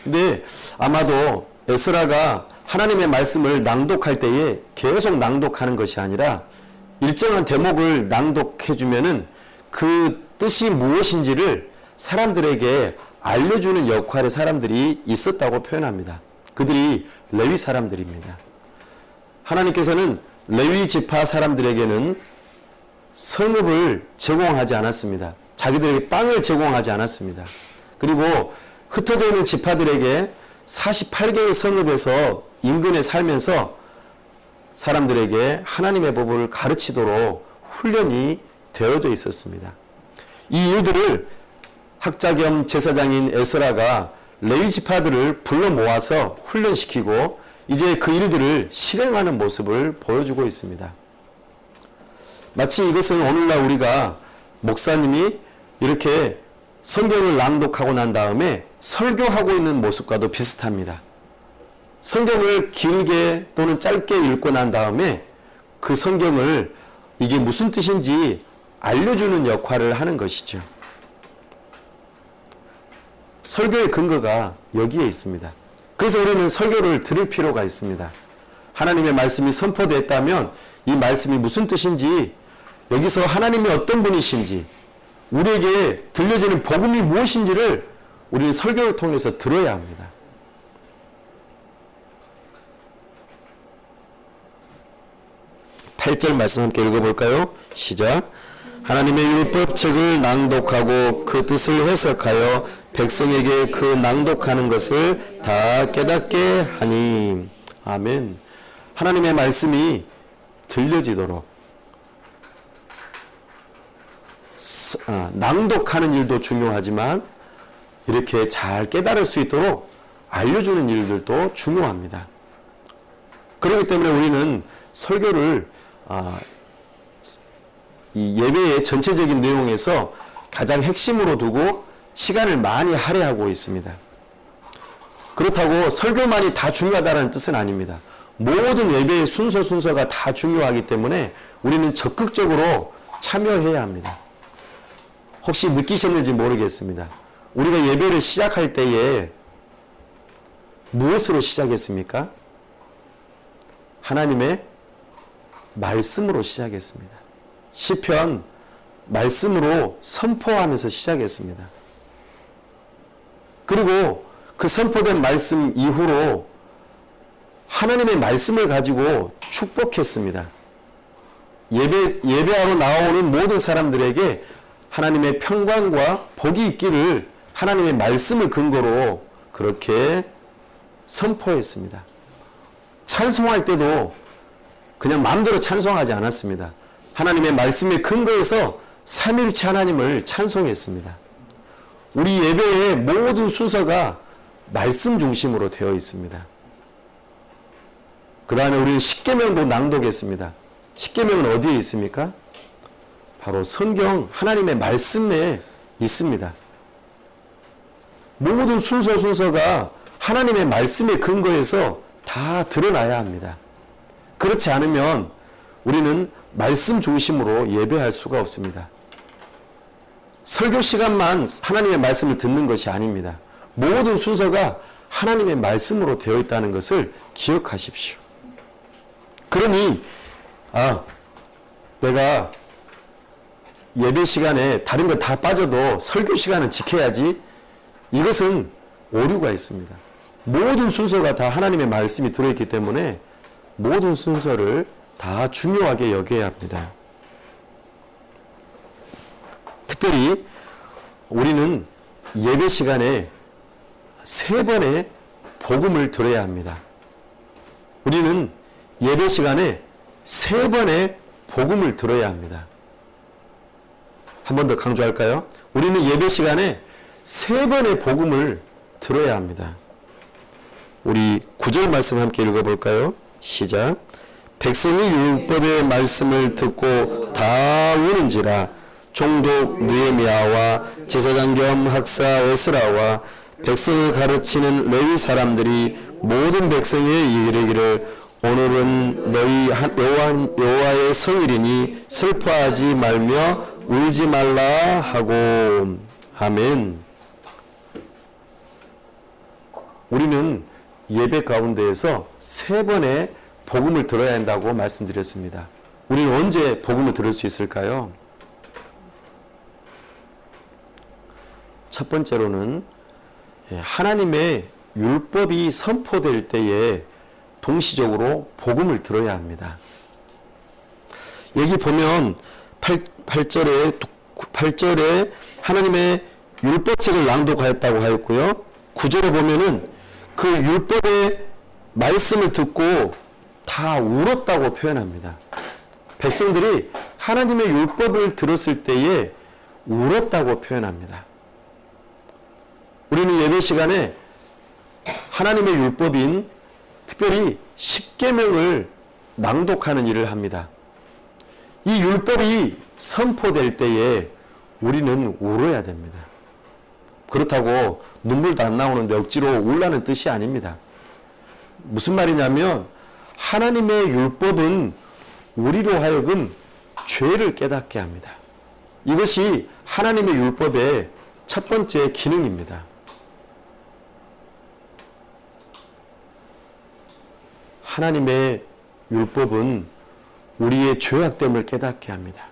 근데 아마도 에스라가 하나님의 말씀을 낭독할 때에 계속 낭독하는 것이 아니라 일정한 대목을 낭독해주면은 그 뜻이 무엇인지를 사람들에게 알려주는 역할의 사람들이 있었다고 표현합니다. 그들이 레위 사람들입니다. 하나님께서는 레위 지파 사람들에게는 성읍을 제공하지 않았습니다. 자기들에게 땅을 제공하지 않았습니다. 그리고 흩어져 있는 지파들에게 48개의 성읍에서 인근에 살면서 사람들에게 하나님의 법을 가르치도록 훈련이 되어져 있었습니다. 이 일들을 학자 겸 제사장인 에스라가 레위 지파들을 불러 모아서 훈련시키고 이제 그 일들을 실행하는 모습을 보여주고 있습니다. 마치 이것은 오늘날 우리가 목사님이 이렇게 성경을 낭독하고 난 다음에 설교하고 있는 모습과도 비슷합니다. 성경을 길게 또는 짧게 읽고 난 다음에 그 성경을 이게 무슨 뜻인지 알려주는 역할을 하는 것이죠. 설교의 근거가 여기에 있습니다. 그래서 우리는 설교를 들을 필요가 있습니다. 하나님의 말씀이 선포됐다면 이 말씀이 무슨 뜻인지, 여기서 하나님이 어떤 분이신지, 우리에게 들려지는 복음이 무엇인지를 우리는 설교를 통해서 들어야 합니다. 팔 절 말씀 함께 읽어볼까요? 시작. 하나님의 율법책을 낭독하고 그 뜻을 해석하여 백성에게 그 낭독하는 것을 다 깨닫게 하니. 아멘. 하나님의 말씀이 들려지도록 낭독하는 일도 중요하지만 이렇게 잘 깨달을 수 있도록 알려주는 일들도 중요합니다. 그렇기 때문에 우리는 설교를 이 예배의 전체적인 내용에서 가장 핵심으로 두고 시간을 많이 할애하고 있습니다. 그렇다고 설교만이 다 중요하다는 뜻은 아닙니다. 모든 예배의 순서가 다 중요하기 때문에 우리는 적극적으로 참여해야 합니다. 혹시 느끼셨는지 모르겠습니다. 우리가 예배를 시작할 때에 무엇으로 시작했습니까? 하나님의 말씀으로 시작했습니다. 시편 말씀으로 선포하면서 시작했습니다. 그리고 그 선포된 말씀 이후로 하나님의 말씀을 가지고 축복했습니다. 예배하러 나오는 모든 사람들에게 하나님의 평강과 복이 있기를 하나님의 말씀을 근거로 그렇게 선포했습니다. 찬송할 때도 그냥 마음대로 찬송하지 않았습니다. 하나님의 말씀에 근거해서 삼위일체 하나님을 찬송했습니다. 우리 예배의 모든 순서가 말씀 중심으로 되어 있습니다. 그 다음에 우리는 십계명도 낭독했습니다. 십계명은 어디에 있습니까? 바로 성경 하나님의 말씀에 있습니다. 모든 순서가 하나님의 말씀에 근거해서 다 드러나야 합니다. 그렇지 않으면 우리는 말씀 중심으로 예배할 수가 없습니다. 설교 시간만 하나님의 말씀을 듣는 것이 아닙니다. 모든 순서가 하나님의 말씀으로 되어 있다는 것을 기억하십시오. 그러니 내가 예배 시간에 다른 거 다 빠져도 설교 시간은 지켜야지, 이것은 오류가 있습니다. 모든 순서가 다 하나님의 말씀이 들어있기 때문에 모든 순서를 다 중요하게 여겨야 합니다. 특별히 우리는 예배 시간에 3번의 복음을 들어야 합니다. 우리는 예배 시간에 3번의 복음을 들어야 합니다. 한 번 더 강조할까요? 우리는 예배 시간에 3번의 복음을 들어야 합니다. 우리 9절 말씀 함께 읽어볼까요? 시작. 백성이 율법의 말씀을 듣고 다 우는지라. 총독 느헤미야와 제사장 겸 학사 에스라와 백성을 가르치는 레위 사람들이 모든 백성에게 이르기를 오늘은 너희 여호와의 성일이니 슬퍼하지 말며 울지 말라 하고. 아멘. 우리는 예배 가운데에서 3번의 복음을 들어야 한다고 말씀드렸습니다. 우리는 언제 복음을 들을 수 있을까요? 첫 번째로는 하나님의 율법이 선포될 때에 동시적으로 복음을 들어야 합니다. 여기 보면 8절에 하나님의 율법책을 낭독하였다고 하였고요. 9절에 보면은 그 율법의 말씀을 듣고 다 울었다고 표현합니다. 백성들이 하나님의 율법을 들었을 때에 울었다고 표현합니다. 우리는 예배 시간에 하나님의 율법인 특별히 십계명을 낭독하는 일을 합니다. 이 율법이 선포될 때에 우리는 울어야 됩니다. 그렇다고 눈물도 안 나오는데 억지로 울라는 뜻이 아닙니다. 무슨 말이냐면 하나님의 율법은 우리로 하여금 죄를 깨닫게 합니다. 이것이 하나님의 율법의 첫 번째 기능입니다. 하나님의 율법은 우리의 죄악됨을 깨닫게 합니다.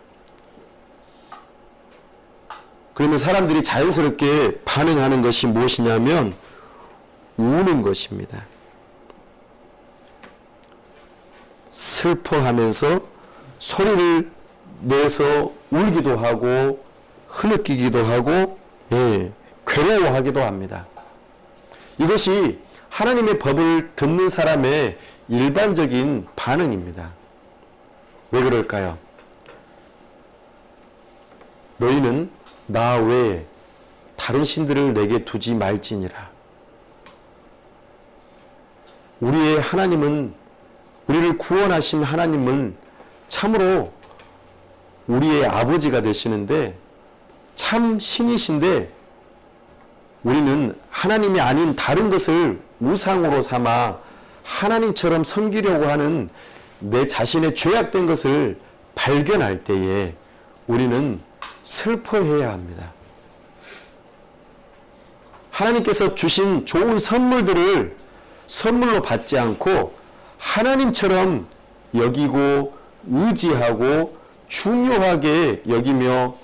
그러면 사람들이 자연스럽게 반응하는 것이 무엇이냐면 우는 것입니다. 슬퍼하면서 소리를 내서 울기도 하고 흐느끼기도 하고 괴로워하기도 합니다. 이것이 하나님의 법을 듣는 사람의 일반적인 반응입니다. 왜 그럴까요? 너희는 나 외에 다른 신들을 내게 두지 말지니라. 우리의 하나님은, 우리를 구원하신 하나님은 참으로 우리의 아버지가 되시는데 참 신이신데 우리는 하나님이 아닌 다른 것을 우상으로 삼아 하나님처럼 섬기려고 하는 내 자신의 죄악된 것을 발견할 때에 우리는 슬퍼해야 합니다. 하나님께서 주신 좋은 선물들을 선물로 받지 않고 하나님처럼 여기고 의지하고 중요하게 여기며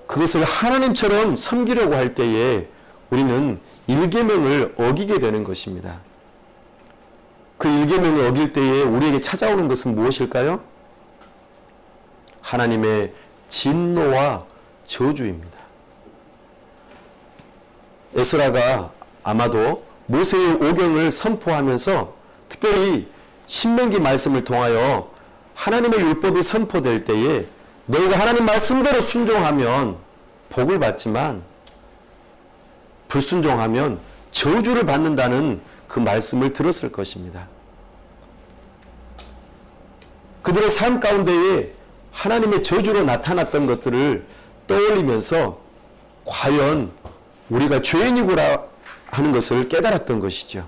그것을 하나님처럼 섬기려고 할 때에 우리는 일계명을 어기게 되는 것입니다. 그 일계명을 어길 때에 우리에게 찾아오는 것은 무엇일까요? 하나님의 진노와 저주입니다. 에스라가 아마도 모세의 오경을 선포하면서 특별히 신명기 말씀을 통하여 하나님의 율법이 선포될 때에 너희가 하나님 말씀대로 순종하면 복을 받지만 불순종하면 저주를 받는다는 그 말씀을 들었을 것입니다. 그들의 삶 가운데에 하나님의 저주로 나타났던 것들을 떠올리면서 과연 우리가 죄인이구나 하는 것을 깨달았던 것이죠.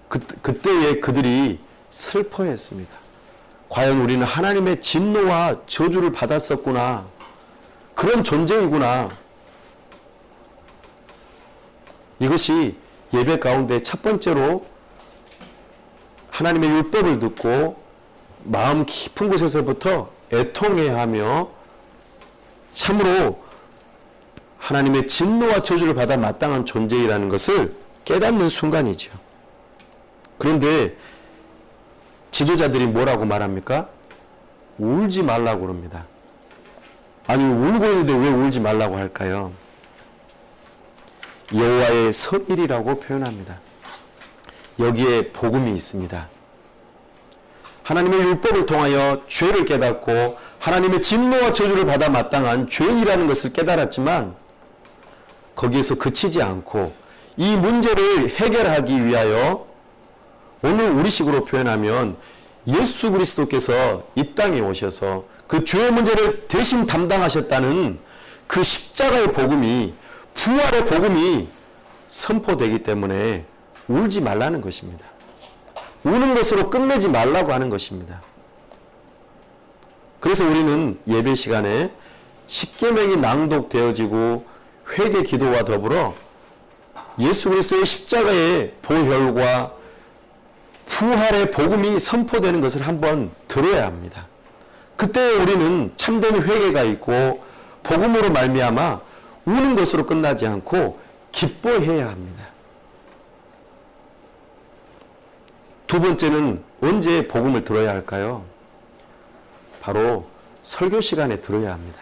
그때에 그들이 슬퍼했습니다. 과연 우리는 하나님의 진노와 저주를 받았었구나. 그런 존재이구나. 이것이 예배 가운데 첫 번째로 하나님의 율법을 듣고 마음 깊은 곳에서부터 애통해야 하며 참으로 하나님의 진노와 저주를 받아 마땅한 존재이라는 것을 깨닫는 순간이죠. 그런데 지도자들이 뭐라고 말합니까? 울지 말라고 그럽니다. 아니, 울고 있는데 왜 울지 말라고 할까요? 여호와의 성일이라고 표현합니다. 여기에 복음이 있습니다. 하나님의 율법을 통하여 죄를 깨닫고 하나님의 진노와 저주를 받아 마땅한 죄인이라는 것을 깨달았지만 거기에서 그치지 않고 이 문제를 해결하기 위하여 오늘 우리식으로 표현하면 예수 그리스도께서 이 땅에 오셔서 그 죄의 문제를 대신 담당하셨다는 그 십자가의 복음이, 부활의 복음이 선포되기 때문에 울지 말라는 것입니다. 우는 것으로 끝내지 말라고 하는 것입니다. 그래서 우리는 예배 시간에 십계명이 낭독되어지고 회개 기도와 더불어 예수 그리스도의 십자가의 보혈과 부활의 복음이 선포되는 것을 한번 들어야 합니다. 그때 우리는 참된 회개가 있고 복음으로 말미암아 우는 것으로 끝나지 않고 기뻐해야 합니다. 두 번째는 언제 복음을 들어야 할까요? 바로 설교 시간에 들어야 합니다.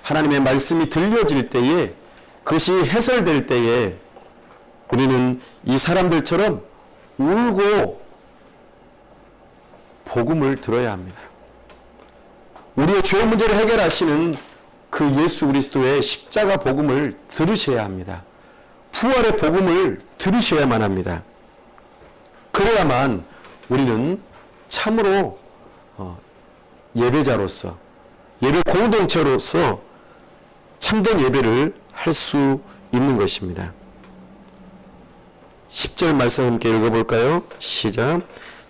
하나님의 말씀이 들려질 때에, 그것이 해설될 때에 우리는 이 사람들처럼 울고 복음을 들어야 합니다. 우리의 죄 문제를 해결하시는 그 예수 그리스도의 십자가 복음을 들으셔야 합니다. 부활의 복음을 들으셔야만 합니다. 그래야만 우리는 참으로 예배자로서, 예배 공동체로서 참된 예배를 할 수 있는 것입니다. 10절 말씀 함께 읽어볼까요? 시작.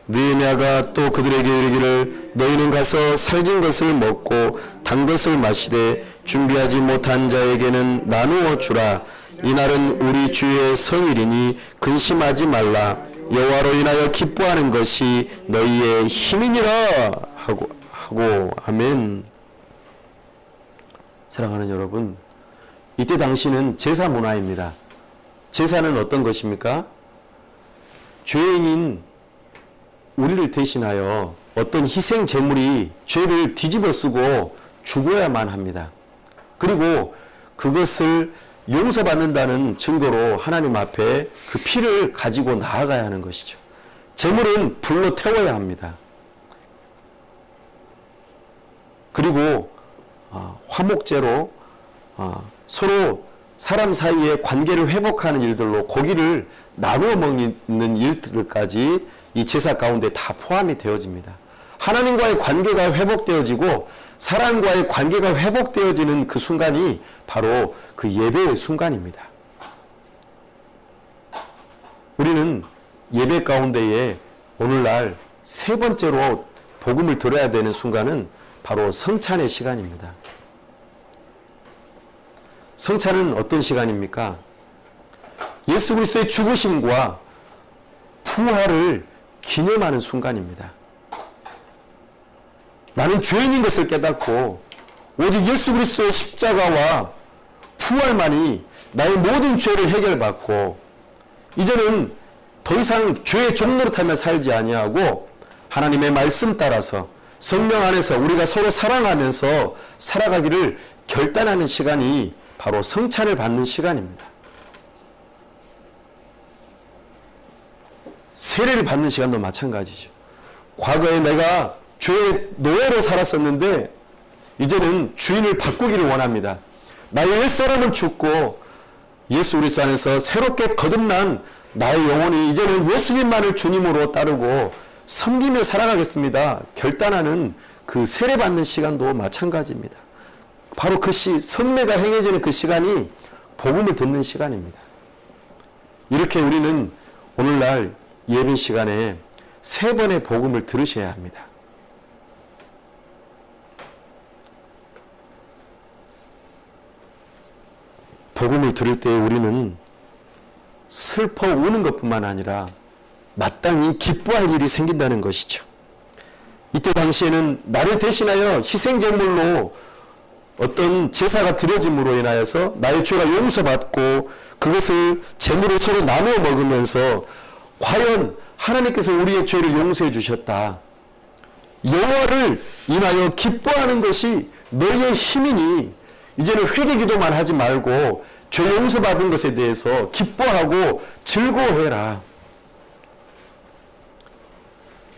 느헤미야가 또 그들에게 이르기를 너희는 가서 살진 것을 먹고 단 것을 마시되 준비하지 못한 자에게는 나누어 주라. 이날은 우리 주의 성일이니 근심하지 말라. 여호와로 인하여 기뻐하는 것이 너희의 힘이니라 하고 아멘. 사랑하는 여러분, 이때 당시는 제사 문화입니다. 제사는 어떤 것입니까? 죄인인 우리를 대신하여 어떤 희생 제물이 죄를 뒤집어 쓰고 죽어야만 합니다. 그리고 그것을 용서받는다는 증거로 하나님 앞에 그 피를 가지고 나아가야 하는 것이죠. 제물은 불로 태워야 합니다. 그리고 화목제로 서로 사람 사이의 관계를 회복하는 일들로 고기를 나누어 먹는 일들까지 이 제사 가운데 다 포함이 되어집니다. 하나님과의 관계가 회복되어지고 사람과의 관계가 회복되어지는 그 순간이 바로 그 예배의 순간입니다. 우리는 예배 가운데에 오늘날 세 번째로 복음을 들어야 되는 순간은 바로 성찬의 시간입니다. 성찬은 어떤 시간입니까? 예수 그리스도의 죽으심과 부활을 기념하는 순간입니다. 나는 죄인인 것을 깨닫고 오직 예수 그리스도의 십자가와 부활만이 나의 모든 죄를 해결받고 이제는 더 이상 죄의 종노릇하며 살지 아니하고 하나님의 말씀 따라서 성령 안에서 우리가 서로 사랑하면서 살아가기를 결단하는 시간이 바로 성찬을 받는 시간입니다. 세례를 받는 시간도 마찬가지죠. 과거에 내가 죄의 노예로 살았었는데 이제는 주인을 바꾸기를 원합니다. 나의 옛사람은 죽고 예수 그리스도 안에서 새롭게 거듭난 나의 영혼이 이제는 예수님만을 주님으로 따르고 섬기며 살아가겠습니다. 결단하는 그 세례받는 시간도 마찬가지입니다. 바로 그 성례가 행해지는 그 시간이 복음을 듣는 시간입니다. 이렇게 우리는 오늘날 예배 시간에 3번의 복음을 들으셔야 합니다. 복음을 들을 때 우리는 슬퍼 우는 것뿐만 아니라 마땅히 기뻐할 일이 생긴다는 것이죠. 이때 당시에는 나를 대신하여 희생제물로 어떤 제사가 드려짐으로 인하여서 나의 죄가 용서받고 그것을 제물을 서로 나누어 먹으면서 과연 하나님께서 우리의 죄를 용서해 주셨다, 여호와를 인하여 기뻐하는 것이 너희의 힘이니 이제는 회개기도만 하지 말고 죄 용서받은 것에 대해서 기뻐하고 즐거워해라.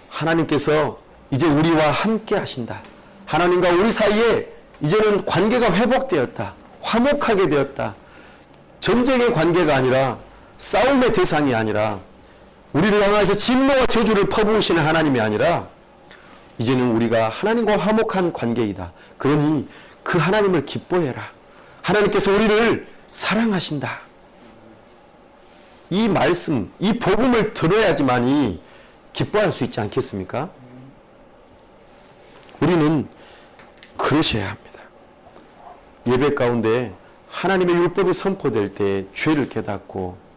하나님께서 이제 우리와 함께 하신다. 하나님과 우리 사이에 이제는 관계가 회복되었다. 화목하게 되었다. 전쟁의 관계가 아니라 싸움의 대상이 아니라 우리를 향해서 진노와 저주를 퍼부으시는 하나님이 아니라 이제는 우리가 하나님과 화목한 관계이다. 그러니 그 하나님을 기뻐해라. 하나님께서 우리를 사랑하신다. 이 말씀, 이 복음을 들어야지만이 기뻐할 수 있지 않겠습니까? 우리는 그러셔야 합니다. 예배 가운데 하나님의 율법이 선포될 때 죄를 깨닫고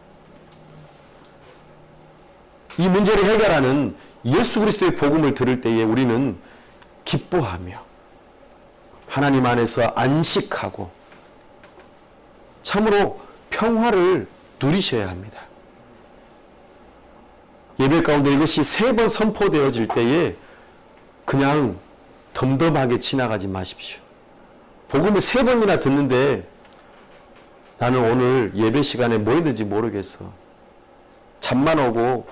이 문제를 해결하는 예수 그리스도의 복음을 들을 때에 우리는 기뻐하며 하나님 안에서 안식하고 참으로 평화를 누리셔야 합니다. 예배 가운데 이것이 3번 선포되어질 때에 그냥 덤덤하게 지나가지 마십시오. 복음을 3번이나 듣는데 나는 오늘 예배 시간에 뭐 했는지 모르겠어. 잠만 오고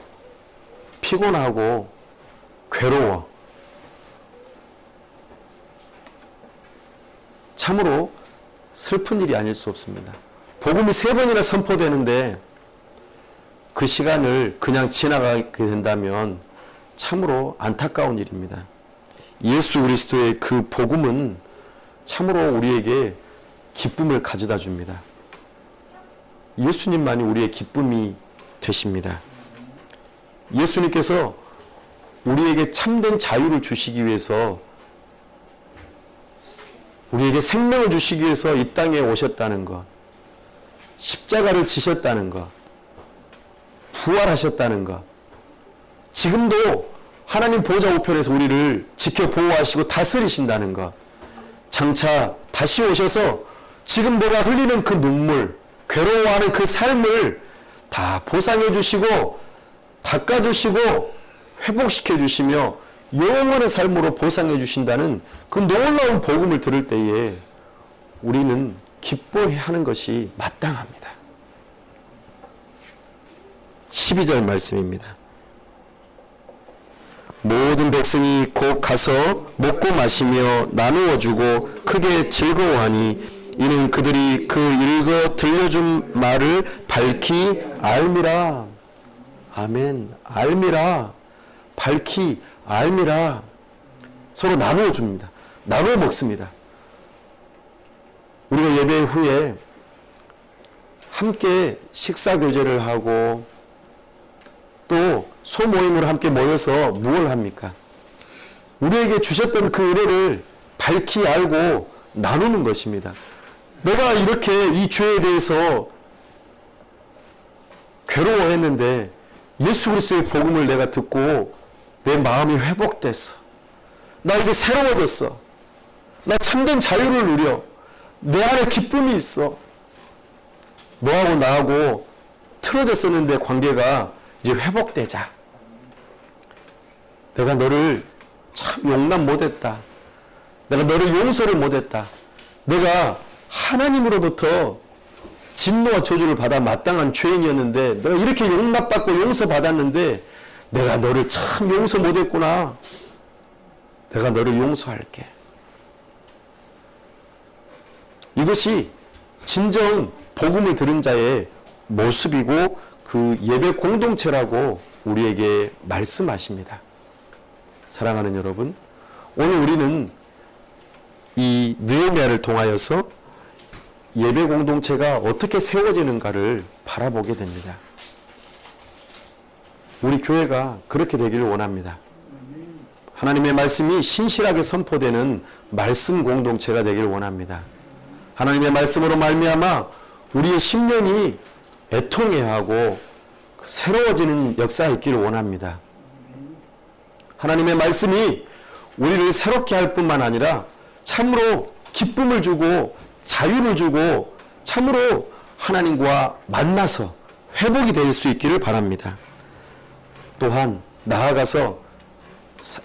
피곤하고 괴로워. 참으로 슬픈 일이 아닐 수 없습니다. 복음이 3번이나 선포되는데 그 시간을 그냥 지나가게 된다면 참으로 안타까운 일입니다. 예수 그리스도의 그 복음은 참으로 우리에게 기쁨을 가져다 줍니다. 예수님만이 우리의 기쁨이 되십니다. 예수님께서 우리에게 참된 자유를 주시기 위해서 우리에게 생명을 주시기 위해서 이 땅에 오셨다는 것, 십자가를 지셨다는 것, 부활하셨다는 것, 지금도 하나님 보좌 우편에서 우리를 지켜 보호하시고 다스리신다는 것, 장차 다시 오셔서 지금 내가 흘리는 그 눈물, 괴로워하는 그 삶을 다 보상해 주시고 닦아 주시고 회복시켜 주시며 영원의 삶으로 보상해 주신다는 그 놀라운 복음을 들을 때에 우리는 기뻐해야 하는 것이 마땅합니다. 12절 말씀입니다. 모든 백성이 곧 가서 먹고 마시며 나누어 주고 크게 즐거워하니 이는 그들이 그 읽어 들려준 말을 밝히 알미라. 아멘. 알미라. 밝히 알미라. 서로 나누어 줍니다. 나누어 먹습니다. 우리가 예배 후에 함께 식사 교제를 하고 또 소모임으로 함께 모여서 무엇을 합니까? 우리에게 주셨던 그 은혜를 밝히 알고 나누는 것입니다. 내가 이렇게 이 죄에 대해서 괴로워했는데 예수 그리스도의 복음을 내가 듣고 내 마음이 회복됐어. 나 이제 새로워졌어. 나 참된 자유를 누려. 내 안에 기쁨이 있어. 너하고 나하고 틀어졌었는데 관계가 이제 회복되자. 내가 너를 참 용납 못했다. 내가 너를 용서를 못했다. 내가 하나님으로부터 진노와 저주를 받아 마땅한 죄인이었는데 내가 이렇게 용납받고 용서받았는데 내가 너를 참 용서 못했구나. 내가 너를 용서할게. 이것이 진정 복음을 들은 자의 모습이고 그 예배 공동체라고 우리에게 말씀하십니다. 사랑하는 여러분, 오늘 우리는 이 느헤미야를 통하여서 예배 공동체가 어떻게 세워지는가를 바라보게 됩니다. 우리 교회가 그렇게 되기를 원합니다. 하나님의 말씀이 신실하게 선포되는 말씀 공동체가 되기를 원합니다. 하나님의 말씀으로 말미암아 우리의 심령이 애통해하고 새로워지는 역사가 있기를 원합니다. 하나님의 말씀이 우리를 새롭게 할 뿐만 아니라 참으로 기쁨을 주고 자유를 주고 참으로 하나님과 만나서 회복이 될 수 있기를 바랍니다. 또한 나아가서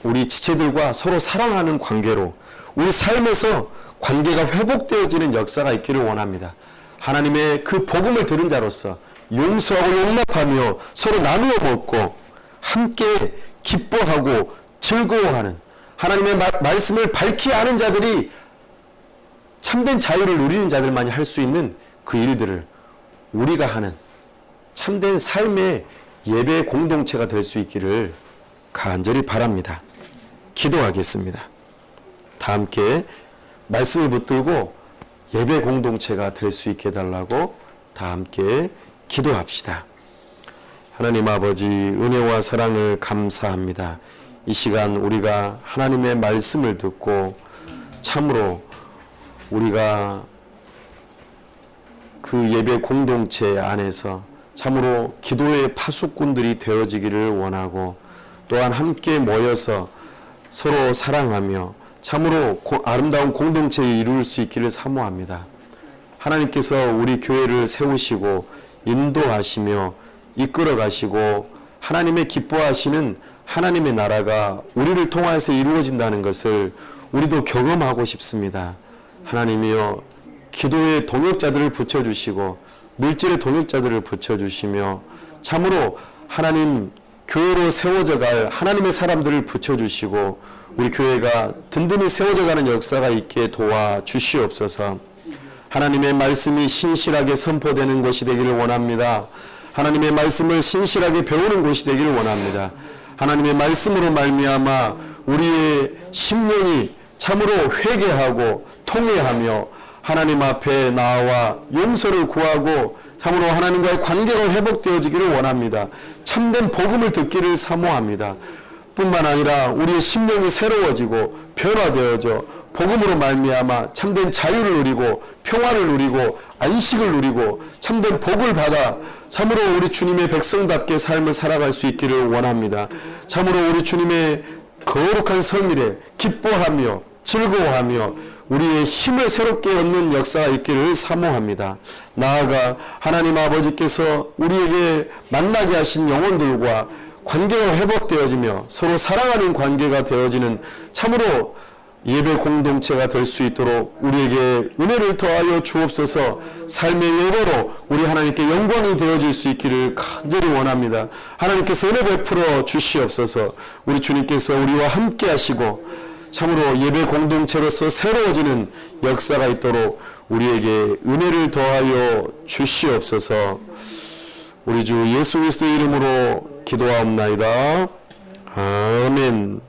우리 지체들과 서로 사랑하는 관계로 우리 삶에서 관계가 회복되어지는 역사가 있기를 원합니다. 하나님의 그 복음을 들은 자로서 용서하고 용납하며 서로 나누어 먹고 함께 기뻐하고 즐거워하는 하나님의 말씀을 밝히 아는 자들이 참된 자유를 누리는 자들만이 할 수 있는 그 일들을 우리가 하는 참된 삶의 예배 공동체가 될 수 있기를 간절히 바랍니다. 기도하겠습니다. 다 함께 말씀을 붙들고 예배 공동체가 될 수 있게 해달라고 다 함께 기도합시다. 하나님 아버지, 은혜와 사랑을 감사합니다. 이 시간 우리가 하나님의 말씀을 듣고 참으로 우리가 그 예배 공동체 안에서 참으로 기도의 파수꾼들이 되어지기를 원하고 또한 함께 모여서 서로 사랑하며 참으로 아름다운 공동체를 이룰 수 있기를 사모합니다. 하나님께서 우리 교회를 세우시고 인도하시며 이끌어 가시고 하나님의 기뻐하시는 하나님의 나라가 우리를 통하여서 이루어진다는 것을 우리도 경험하고 싶습니다. 하나님이여, 기도의 동역자들을 붙여주시고 물질의 동역자들을 붙여주시며 참으로 하나님 교회로 세워져 갈 하나님의 사람들을 붙여주시고 우리 교회가 든든히 세워져 가는 역사가 있게 도와주시옵소서. 하나님의 말씀이 신실하게 선포되는 곳이 되기를 원합니다. 하나님의 말씀을 신실하게 배우는 곳이 되기를 원합니다. 하나님의 말씀으로 말미암아 우리의 심령이 참으로 회개하고 통회하며 하나님 앞에 나와 용서를 구하고 참으로 하나님과의 관계가 회복되어지기를 원합니다. 참된 복음을 듣기를 사모합니다. 뿐만 아니라 우리의 심령이 새로워지고 변화되어져 복음으로 말미암아 참된 자유를 누리고 평화를 누리고 안식을 누리고 참된 복을 받아 참으로 우리 주님의 백성답게 삶을 살아갈 수 있기를 원합니다. 참으로 우리 주님의 거룩한 성일에 기뻐하며 즐거워하며 우리의 힘을 새롭게 얻는 역사가 있기를 사모합니다. 나아가 하나님 아버지께서 우리에게 만나게 하신 영혼들과 관계가 회복되어지며 서로 사랑하는 관계가 되어지는 참으로 예배 공동체가 될 수 있도록 우리에게 은혜를 더하여 주옵소서. 삶의 예배로 우리 하나님께 영광이 되어질 수 있기를 간절히 원합니다. 하나님께서 은혜 베풀어 주시옵소서. 우리 주님께서 우리와 함께 하시고 참으로 예배 공동체로서 새로워지는 역사가 있도록 우리에게 은혜를 더하여 주시옵소서. 우리 주 예수 그리스도의 이름으로 기도하옵나이다. 아멘.